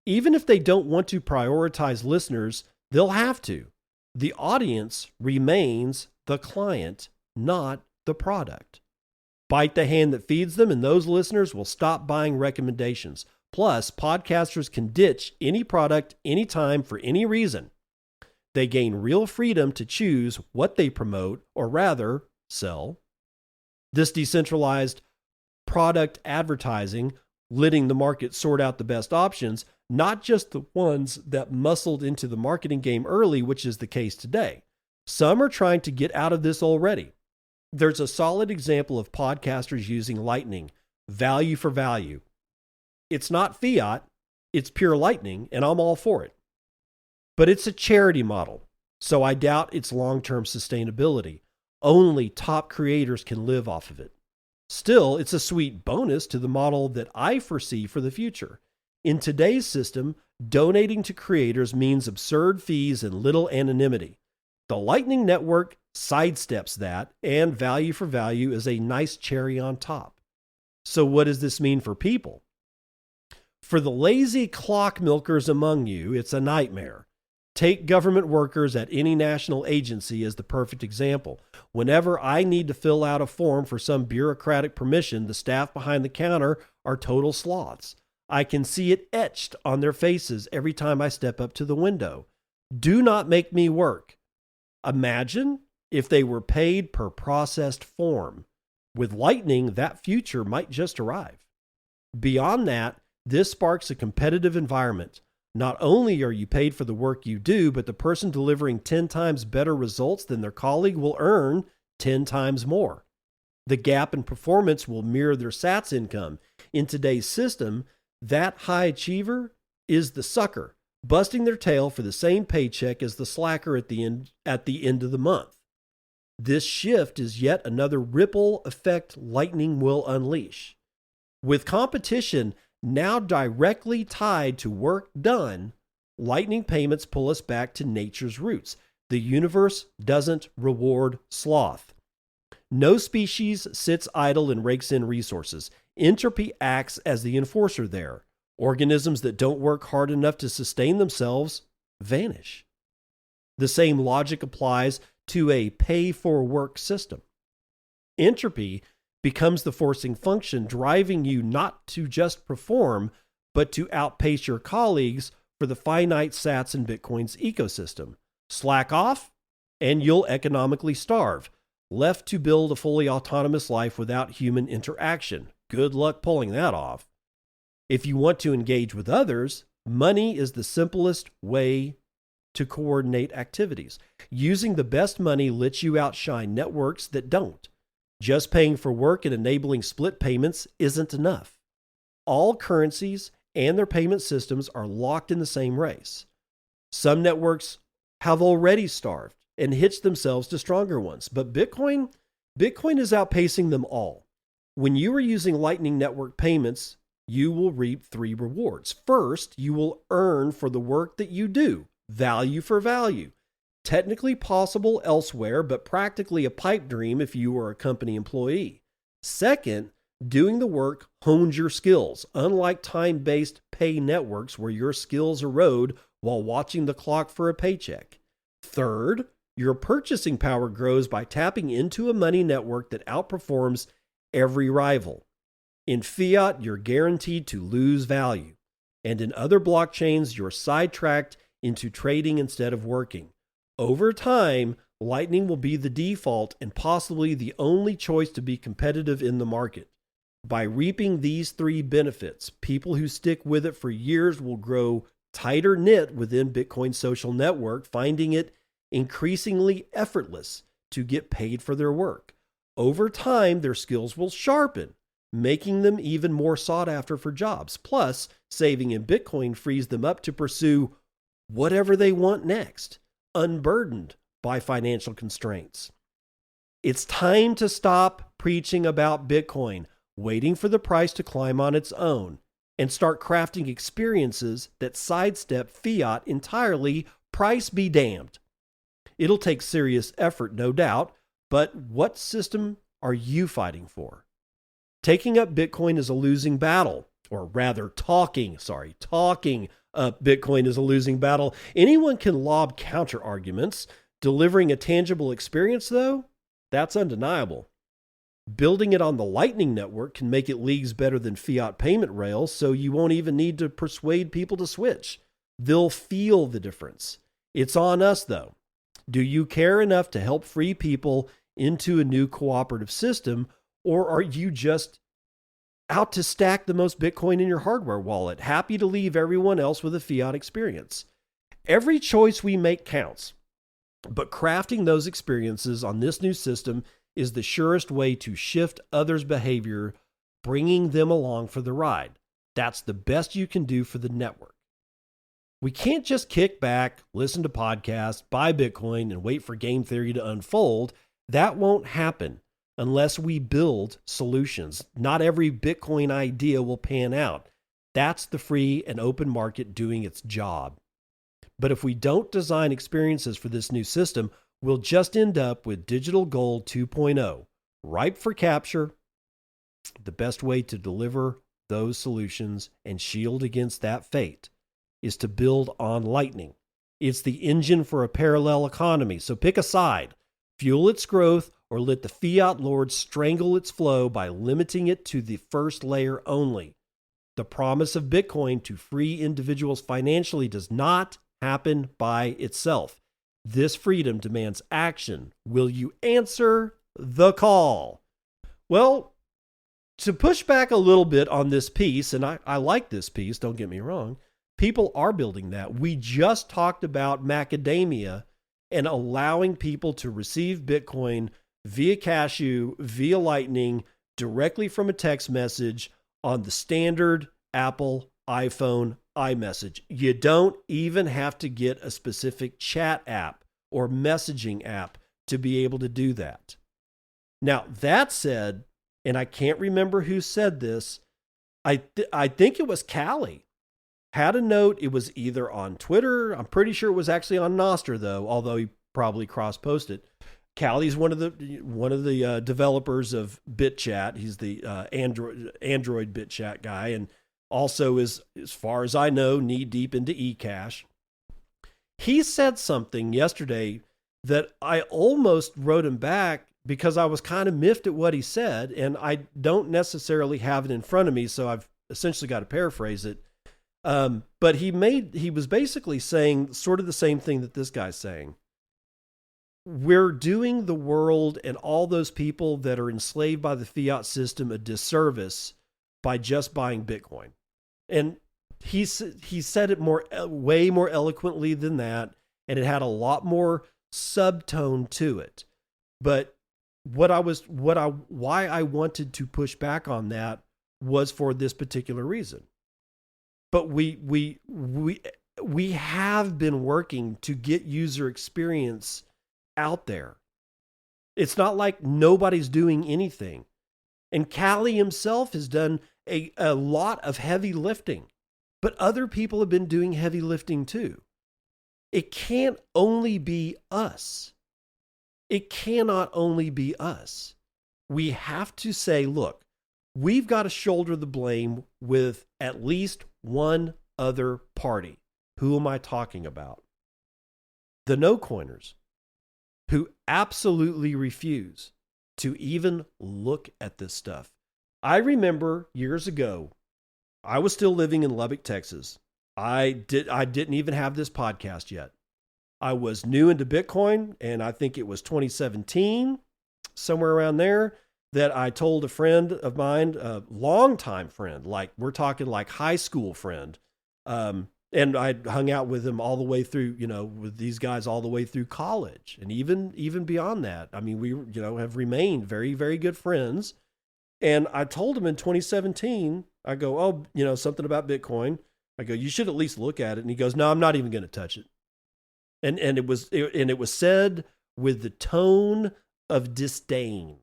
Even if they don't want to prioritize listeners, they'll have to. The audience remains the client, not the product. Bite the hand that feeds them, and those listeners will stop buying recommendations. Plus, podcasters can ditch any product anytime for any reason. They gain real freedom to choose what they promote, or rather, sell. This decentralized product advertising, letting the market sort out the best options, not just the ones that muscled into the marketing game early, which is the case today. Some are trying to get out of this already. There's a solid example of podcasters using Lightning, value for value. It's not fiat, it's pure Lightning, and I'm all for it. But it's a charity model, so I doubt its long-term sustainability. Only top creators can live off of it. Still, it's a sweet bonus to the model that I foresee for the future. In today's system, donating to creators means absurd fees and little anonymity. The Lightning Network sidesteps that, and value for value is a nice cherry on top. So what does this mean for people? For the lazy clock milkers among you, it's a nightmare. Take government workers at any national agency as the perfect example. Whenever I need to fill out a form for some bureaucratic permission, the staff behind the counter are total sloths. I can see it etched on their faces every time I step up to the window. Do not make me work. Imagine if they were paid per processed form. With Lightning, that future might just arrive. Beyond that, this sparks a competitive environment. Not only are you paid for the work you do, but the person delivering 10 times better results than their colleague will earn 10 times more. The gap in performance will mirror their SATS income. In today's system, that high achiever is the sucker, busting their tail for the same paycheck as the slacker at the end of the month. This shift is yet another ripple effect Lightning will unleash. With competition now directly tied to work done, Lightning payments pull us back to nature's roots. The universe doesn't reward sloth. No species sits idle and rakes in resources. Entropy acts as the enforcer there. Organisms that don't work hard enough to sustain themselves vanish. The same logic applies to a pay-for-work system. Entropy becomes the forcing function driving you not to just perform, but to outpace your colleagues for the finite sats in Bitcoin's ecosystem. Slack off, and you'll economically starve, left to build a fully autonomous life without human interaction. Good luck pulling that off. If you want to engage with others, money is the simplest way to coordinate activities. Using the best money lets you outshine networks that don't. Just paying for work and enabling split payments isn't enough. All currencies and their payment systems are locked in the same race. Some networks have already starved and hitched themselves to stronger ones, but Bitcoin is outpacing them all. When you are using Lightning Network payments, you will reap 3 rewards. First, you will earn for the work that you do, value for value. Technically possible elsewhere, but practically a pipe dream if you are a company employee. Second, doing the work hones your skills, unlike time-based pay networks where your skills erode while watching the clock for a paycheck. Third, your purchasing power grows by tapping into a money network that outperforms every rival. In fiat, you're guaranteed to lose value. And in other blockchains, you're sidetracked into trading instead of working. Over time, Lightning will be the default and possibly the only choice to be competitive in the market. By reaping these 3 benefits, people who stick with it for years will grow tighter knit within Bitcoin's social network, finding it increasingly effortless to get paid for their work. Over time, their skills will sharpen, making them even more sought after for jobs. Plus, saving in Bitcoin frees them up to pursue whatever they want next, unburdened by financial constraints. It's time to stop preaching about Bitcoin, waiting for the price to climb on its own, and start crafting experiences that sidestep fiat entirely. Price be damned. It'll take serious effort, no doubt, but what system are you fighting for? Taking up Bitcoin is a losing battle, or rather talking up Bitcoin is a losing battle. Anyone can lob counter arguments. Delivering a tangible experience, though, that's undeniable. Building it on the Lightning Network can make it leagues better than fiat payment rails, so you won't even need to persuade people to switch. They'll feel the difference. It's on us, though. Do you care enough to help free people into a new cooperative system, or are you just out to stack the most Bitcoin in your hardware wallet, happy to leave everyone else with a fiat experience? Every choice we make counts, but crafting those experiences on this new system is the surest way to shift others' behavior, bringing them along for the ride. That's the best you can do for the network. We can't just kick back, listen to podcasts, buy Bitcoin, and wait for game theory to unfold. That won't happen unless we build solutions. Not every Bitcoin idea will pan out. That's the free and open market doing its job. But if we don't design experiences for this new system, we'll just end up with digital gold 2.0, ripe for capture. The best way to deliver those solutions and shield against that fate is to build on Lightning. It's the engine for a parallel economy, so pick a side. Fuel its growth or let the fiat lords strangle its flow by limiting it to the first layer only. The promise of Bitcoin to free individuals financially does not happen by itself. This freedom demands action. Will you answer the call? Well, to push back a little bit on this piece, and I like this piece, don't get me wrong, people are building that. We just talked about macadamia and allowing people to receive Bitcoin via Cashew, via Lightning, directly from a text message on the standard Apple iPhone iMessage. You don't even have to get a specific chat app or messaging app to be able to do that. Now, that said, and I can't remember who said this, I think it was Callie, had a note. It was either on Twitter. I'm pretty sure it was actually on Nostr, though, although he probably cross-posted. Callie's one of the developers of BitChat. He's the Android BitChat guy, and also is, as far as I know, knee deep into eCash. He said something yesterday that I almost wrote him back because I was kind of miffed at what he said, and I don't necessarily have it in front of me, so I've essentially got to paraphrase it. But he was basically saying sort of the same thing that this guy's saying. We're doing the world and all those people that are enslaved by the fiat system a disservice by just buying Bitcoin. And he said it way more eloquently than that, and it had a lot more subtone to it. But why I wanted to push back on that was for this particular reason. But we have been working to get user experience out there. It's not like nobody's doing anything. And Callie himself has done a lot of heavy lifting, but other people have been doing heavy lifting too. It can't only be us. It cannot only be us. We have to say, look, we've got to shoulder the blame with at least one other party. Who am I talking about? The no-coiners, who absolutely refuse to even look at this stuff. I remember years ago, I was still living in Lubbock, Texas. I didn't even have this podcast yet. I was new into Bitcoin, and I think it was 2017, somewhere around there, that I told a friend of mine, a longtime friend, like we're talking like high school friend, and I hung out with him all the way through, with these guys all the way through college, and even beyond that. I mean, we have remained very, very good friends. And I told him in 2017, I go, something about Bitcoin. I go, you should at least look at it. And he goes, no, I'm not even going to touch it. And it was said with the tone of disdain.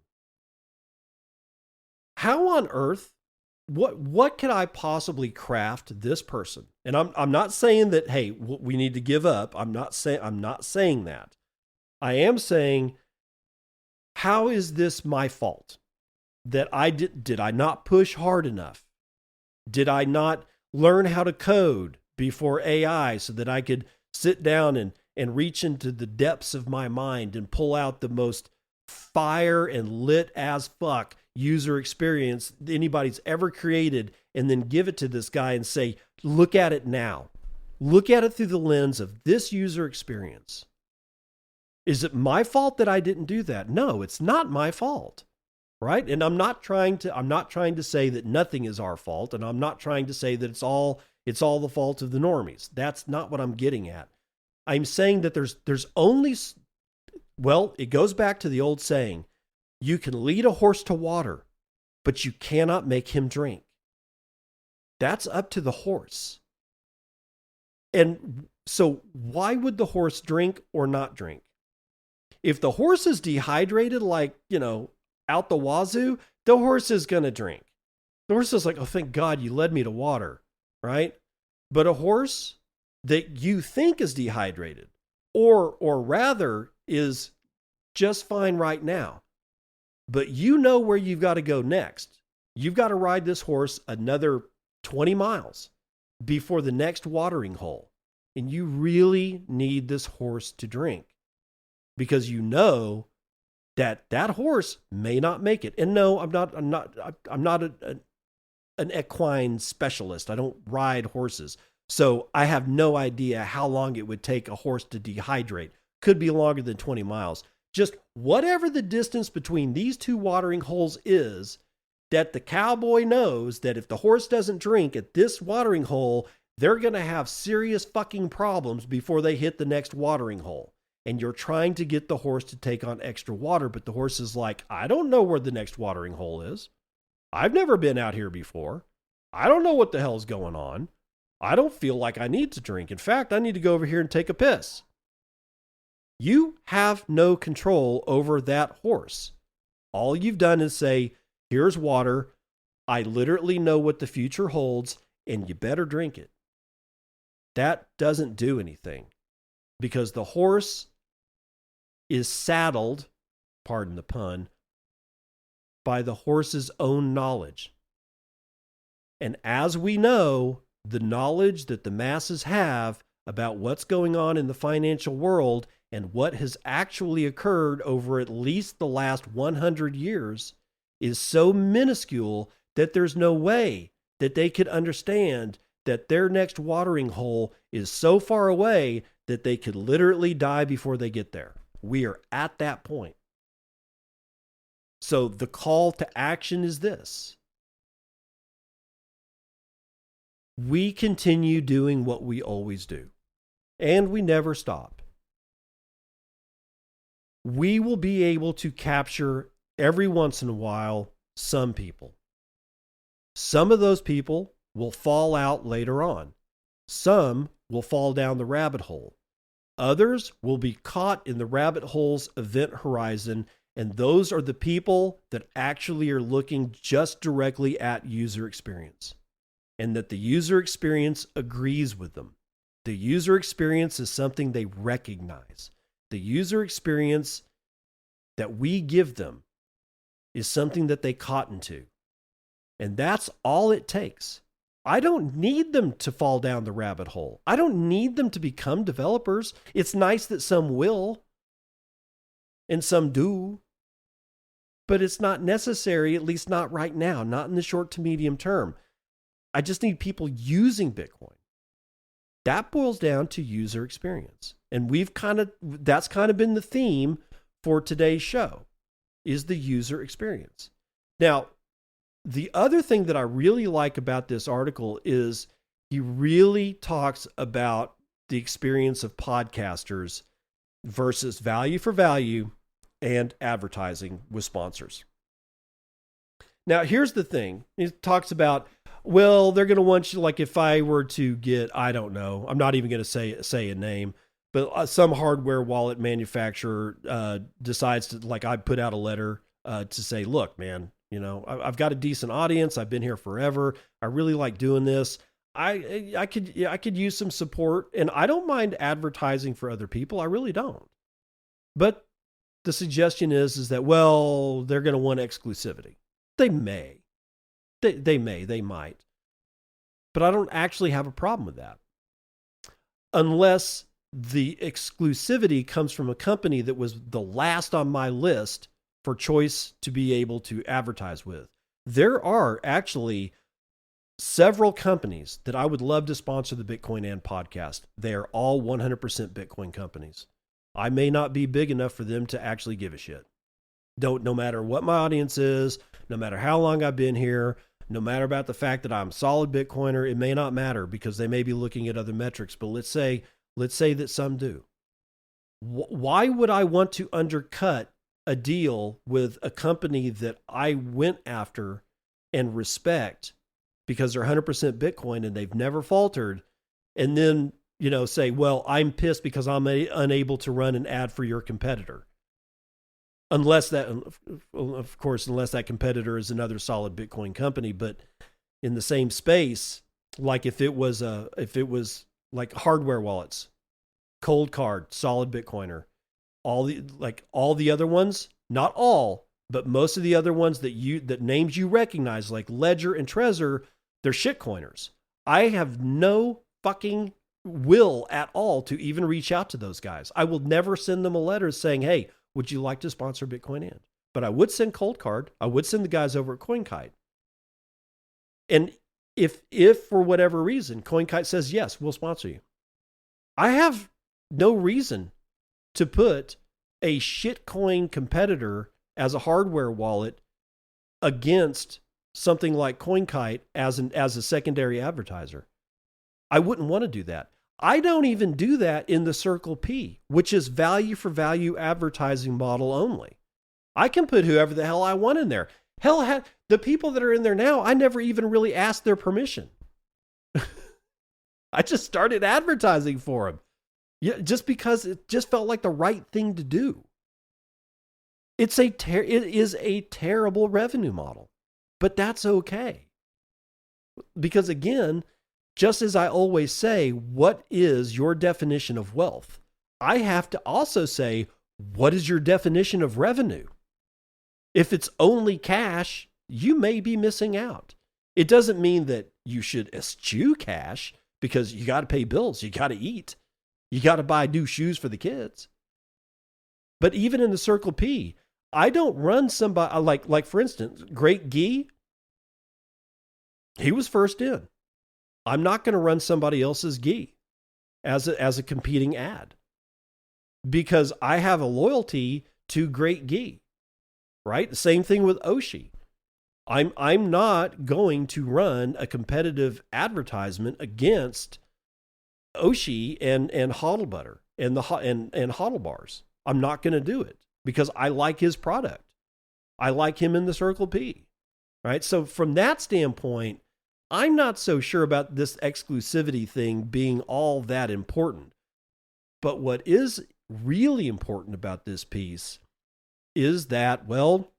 How on earth, what could I possibly craft this person? And I'm not saying that, hey, we need to give up. I'm not saying that. I am saying, how is this my fault? That did I not push hard enough? Did I not learn how to code before AI so that I could sit down and reach into the depths of my mind and pull out the most fire and lit as fuck user experience anybody's ever created, and then give it to this guy and say, look at it now. Look at it through the lens of this user experience. Is it my fault that I didn't do that? No, it's not my fault. Right? And I'm not trying to say that nothing is our fault, and I'm not trying to say that it's all the fault of the normies. That's not what I'm getting at. I'm saying that there's only, well, it goes back to the old saying, you can lead a horse to water, but you cannot make him drink. That's up to the horse. And so why would the horse drink or not drink? If the horse is dehydrated, like, out the wazoo, the horse is going to drink. The horse is like, oh, thank God you led me to water, right? But a horse that you think is dehydrated, or rather is just fine right now, but you know where you've got to go next. You've got to ride this horse another 20 miles before the next watering hole. And you really need this horse to drink, because that horse may not make it. And no, I'm not an equine specialist. I don't ride horses. So I have no idea how long it would take a horse to dehydrate. Could be longer than 20 miles. Just whatever the distance between these two watering holes is, that the cowboy knows that if the horse doesn't drink at this watering hole, they're going to have serious fucking problems before they hit the next watering hole. And you're trying to get the horse to take on extra water, but the horse is like, I don't know where the next watering hole is. I've never been out here before. I don't know what the hell's going on. I don't feel like I need to drink. In fact, I need to go over here and take a piss. You have no control over that horse. All you've done is say, here's water. I literally know what the future holds, and you better drink it. That doesn't do anything because the horse is saddled, pardon the pun, by the horse's own knowledge. And as we know, the knowledge that the masses have about what's going on in the financial world and what has actually occurred over at least the last 100 years is so minuscule that there's no way that they could understand that their next watering hole is so far away that they could literally die before they get there. We are at that point. So the call to action is this. We continue doing what we always do, and we never stop. We will be able to capture every once in a while some people. Some of those people will fall out later on. Some will fall down the rabbit hole. Others will be caught in the rabbit hole's event horizon, and those are the people that actually are looking just directly at user experience, and that the user experience agrees with them. The user experience is something they recognize. The user experience that we give them is something that they cotton to. And that's all it takes. I don't need them to fall down the rabbit hole. I don't need them to become developers. It's nice that some will and some do, but it's not necessary, at least not right now, not in the short to medium term. I just need people using Bitcoin. That boils down to user experience. And that's kind of been the theme for today's show, is the user experience. Now, the other thing that I really like about this article is he really talks about the experience of podcasters versus value for value and advertising with sponsors. Now, here's the thing. He talks about, well, they're going to want you, like if I were to get, I don't know, I'm not even going to say a name, but some hardware wallet manufacturer decides to, like, I put out a letter to say, look, man, you know, I've got a decent audience. I've been here forever. I really like doing this. I could use some support, and I don't mind advertising for other people. I really don't. But the suggestion is that, well, they're going to want exclusivity. They may. They might. But I don't actually have a problem with that. Unless the exclusivity comes from a company that was the last on my list for choice to be able to advertise with. There are actually several companies that I would love to sponsor the BitcoinAnd podcast. They are all 100% Bitcoin companies. I may not be big enough for them to actually give a shit. No matter what my audience is, no matter how long I've been here, no matter about the fact that I'm a solid Bitcoiner, it may not matter because they may be looking at other metrics. But let's say that some do. Why would I want to undercut a deal with a company that I went after and respect because they're 100% Bitcoin and they've never faltered, and then, you know, say, well, I'm pissed because I'm unable to run an ad for your competitor? Unless that competitor is another solid Bitcoin company, but in the same space, like if it was like hardware wallets, Cold Card, solid Bitcoiner, all the other ones, not all, but most of the other ones that names you recognize, like Ledger and Trezor, they're shitcoiners. I have no fucking will at all to even reach out to those guys. I will never send them a letter saying, hey, would you like to sponsor BitcoinAnd? But I would send Cold Card. I would send the guys over at CoinKite. And if for whatever reason CoinKite says, yes, we'll sponsor you, I have no reason to put a shitcoin competitor as a hardware wallet against something like CoinKite as a secondary advertiser. I wouldn't want to do that. I don't even do that in the Circle P, which is value for value advertising model only. I can put whoever the hell I want in there. Hell, the people that are in there now, I never even really asked their permission. I just started advertising for them. Yeah, just because it just felt like the right thing to do. It is a terrible revenue model, but that's okay. Because again, just as I always say, what is your definition of wealth? I have to also say, what is your definition of revenue? If it's only cash, you may be missing out. It doesn't mean that you should eschew cash, because you got to pay bills, you got to eat, you got to buy new shoes for the kids. But even in the Circle P, I don't run somebody like for instance, GreatGhee. He was first in. I'm not going to run somebody else's ghee as a competing ad, because I have a loyalty to GreatGhee, right? The same thing with Oshi. I'm not going to run a competitive advertisement against Oshi and Hodl Butter and Hodl Bars. I'm not going to do it because I like his product. I like him in the Circle P, right? So from that standpoint, I'm not so sure about this exclusivity thing being all that important. But what is really important about this piece is that, well,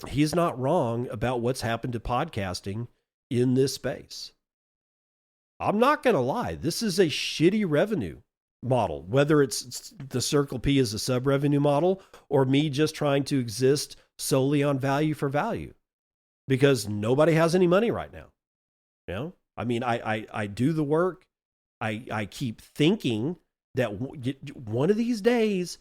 he's not wrong about what's happened to podcasting in this space. I'm not going to lie. This is a shitty revenue model, whether it's the Circle P as a sub-revenue model or me just trying to exist solely on value for value, because nobody has any money right now. You know, I mean, I do the work. I keep thinking that one of these days,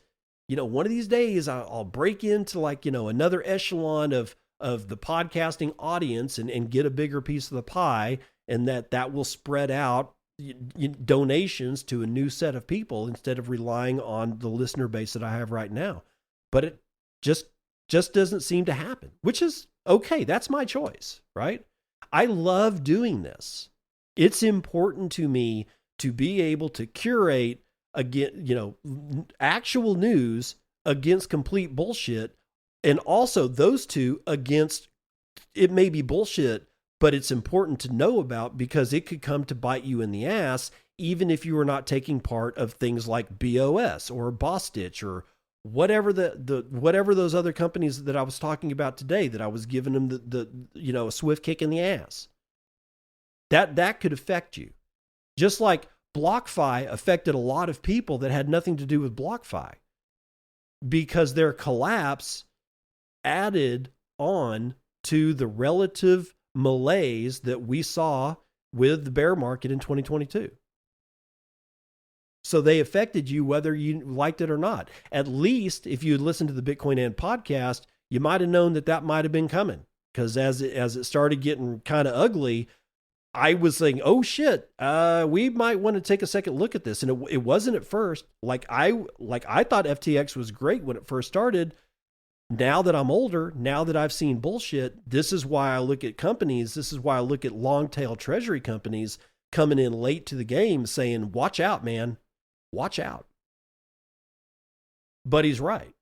I'll break into another echelon of the podcasting audience and get a bigger piece of the pie, and that will spread out donations to a new set of people instead of relying on the listener base that I have right now. But it just doesn't seem to happen, which is okay. That's my choice, right? I love doing this. It's important to me to be able to curate actual news against complete bullshit, and also those two against, it may be bullshit, but it's important to know about because it could come to bite you in the ass, even if you are not taking part of things like BOS or Boss Stitch or whatever whatever those other companies that I was talking about today, that I was giving them a swift kick in the ass. That could affect you. Just like BlockFi affected a lot of people that had nothing to do with BlockFi, because their collapse added on to the relative malaise that we saw with the bear market in 2022. So they affected you whether you liked it or not. At least if you had listened to the BitcoinAnd podcast, you might have known that might have been coming, because as it started getting kind of ugly, I was saying, oh shit, we might want to take a second look at this. And it wasn't at first. Like I thought FTX was great when it first started. Now that I'm older, now that I've seen bullshit, this is why I look at companies. This is why I look at long tail treasury companies coming in late to the game saying, watch out, man, watch out. But he's right.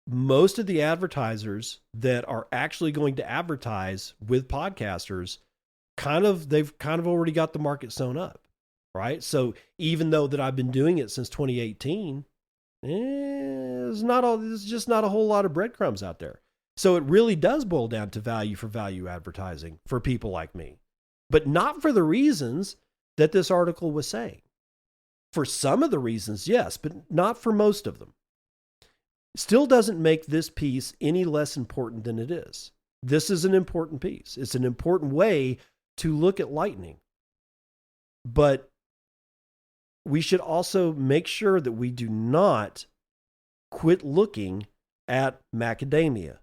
Most of the advertisers that are actually going to advertise with podcasters they've kind of already got the market sewn up, right? So even though that I've been doing it since 2018, there's just not a whole lot of breadcrumbs out there. So it really does boil down to value for value advertising for people like me, but not for the reasons that this article was saying. For some of the reasons, yes, but not for most of them. Still doesn't make this piece any less important than it is. This is an important piece. It's an important way to look at Lightning. But we should also make sure that we do not quit looking at macadamia,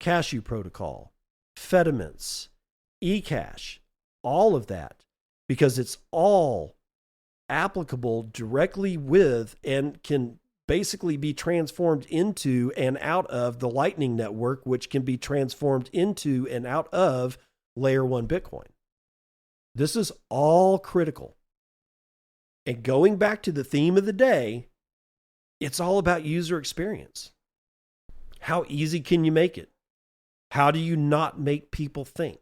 cashew protocol, Fedimints, eCash, all of that, because it's all applicable directly with and can basically be transformed into and out of the Lightning Network, which can be transformed into and out of Layer 1 Bitcoin. This is all critical. And going back to the theme of the day, it's all about user experience. How easy can you make it? How do you not make people think?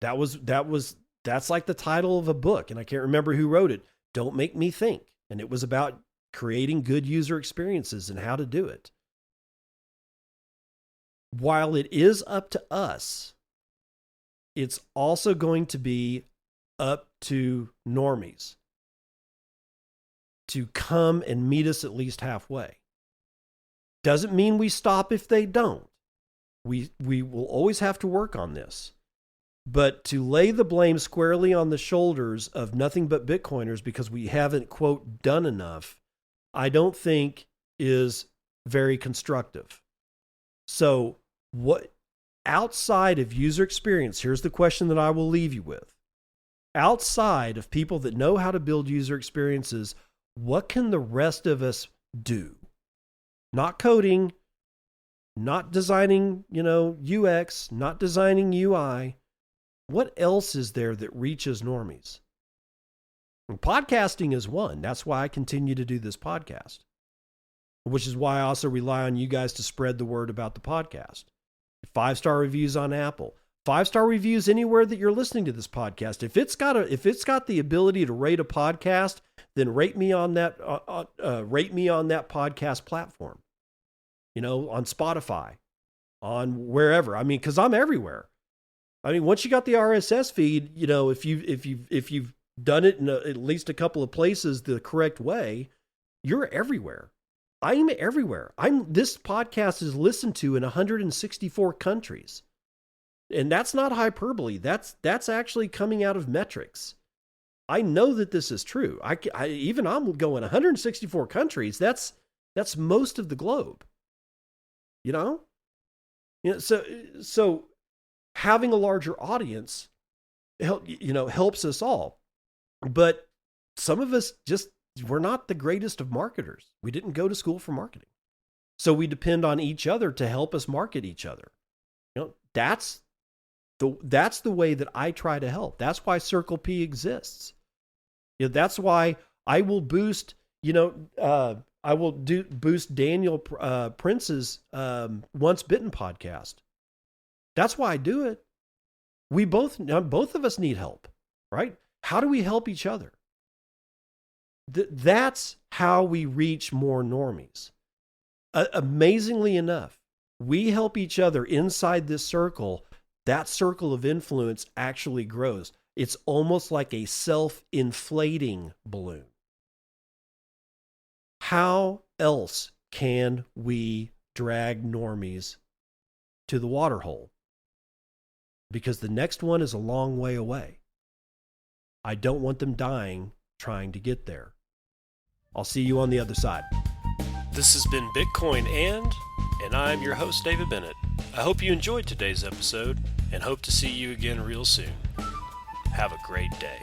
That's like the title of a book, and I can't remember who wrote it. Don't Make Me Think. And it was about creating good user experiences and how to do it. While it is up to us, it's also going to be up to normies to come and meet us at least halfway. Doesn't mean we stop if they don't. We will always have to work on this. But to lay the blame squarely on the shoulders of nothing but Bitcoiners because we haven't, quote, done enough, I don't think is very constructive. So what outside of user experience, here's the question that I will leave you with. Outside of people that know how to build user experiences, what can the rest of us do? Not coding, not designing, UX, not designing UI. What else is there that reaches normies? And podcasting is one. That's why I continue to do this podcast, which is why I also rely on you guys to spread the word about the podcast. 5-star reviews on Apple, 5-star reviews anywhere that you're listening to this podcast. If it's got the ability to rate a podcast, then rate me on that podcast platform. On Spotify, on wherever. I mean, because I'm everywhere. I mean, once you got the RSS feed, if you've done it in at least a couple of places the correct way, you're everywhere. I'm everywhere. This podcast is listened to in 164 countries. And that's not hyperbole. That's actually coming out of metrics. I know that this is true. I'm going 164 countries. That's most of the globe. So having a larger audience helps us all. But some of us we're not the greatest of marketers. We didn't go to school for marketing. So we depend on each other to help us market each other. That's the way that I try to help. That's why Circle P exists. That's why I will boost, boost Daniel Prince's Once Bitten podcast. That's why I do it. Both of us need help, right? How do we help each other? That's how we reach more normies. Amazingly enough, we help each other inside this circle. That circle of influence actually grows. It's almost like a self-inflating balloon. How else can we drag normies to the water hole? Because the next one is a long way away. I don't want them dying trying to get there. I'll see you on the other side. This has been BitcoinAnd, and I'm your host, David Bennett. I hope you enjoyed today's episode and hope to see you again real soon. Have a great day.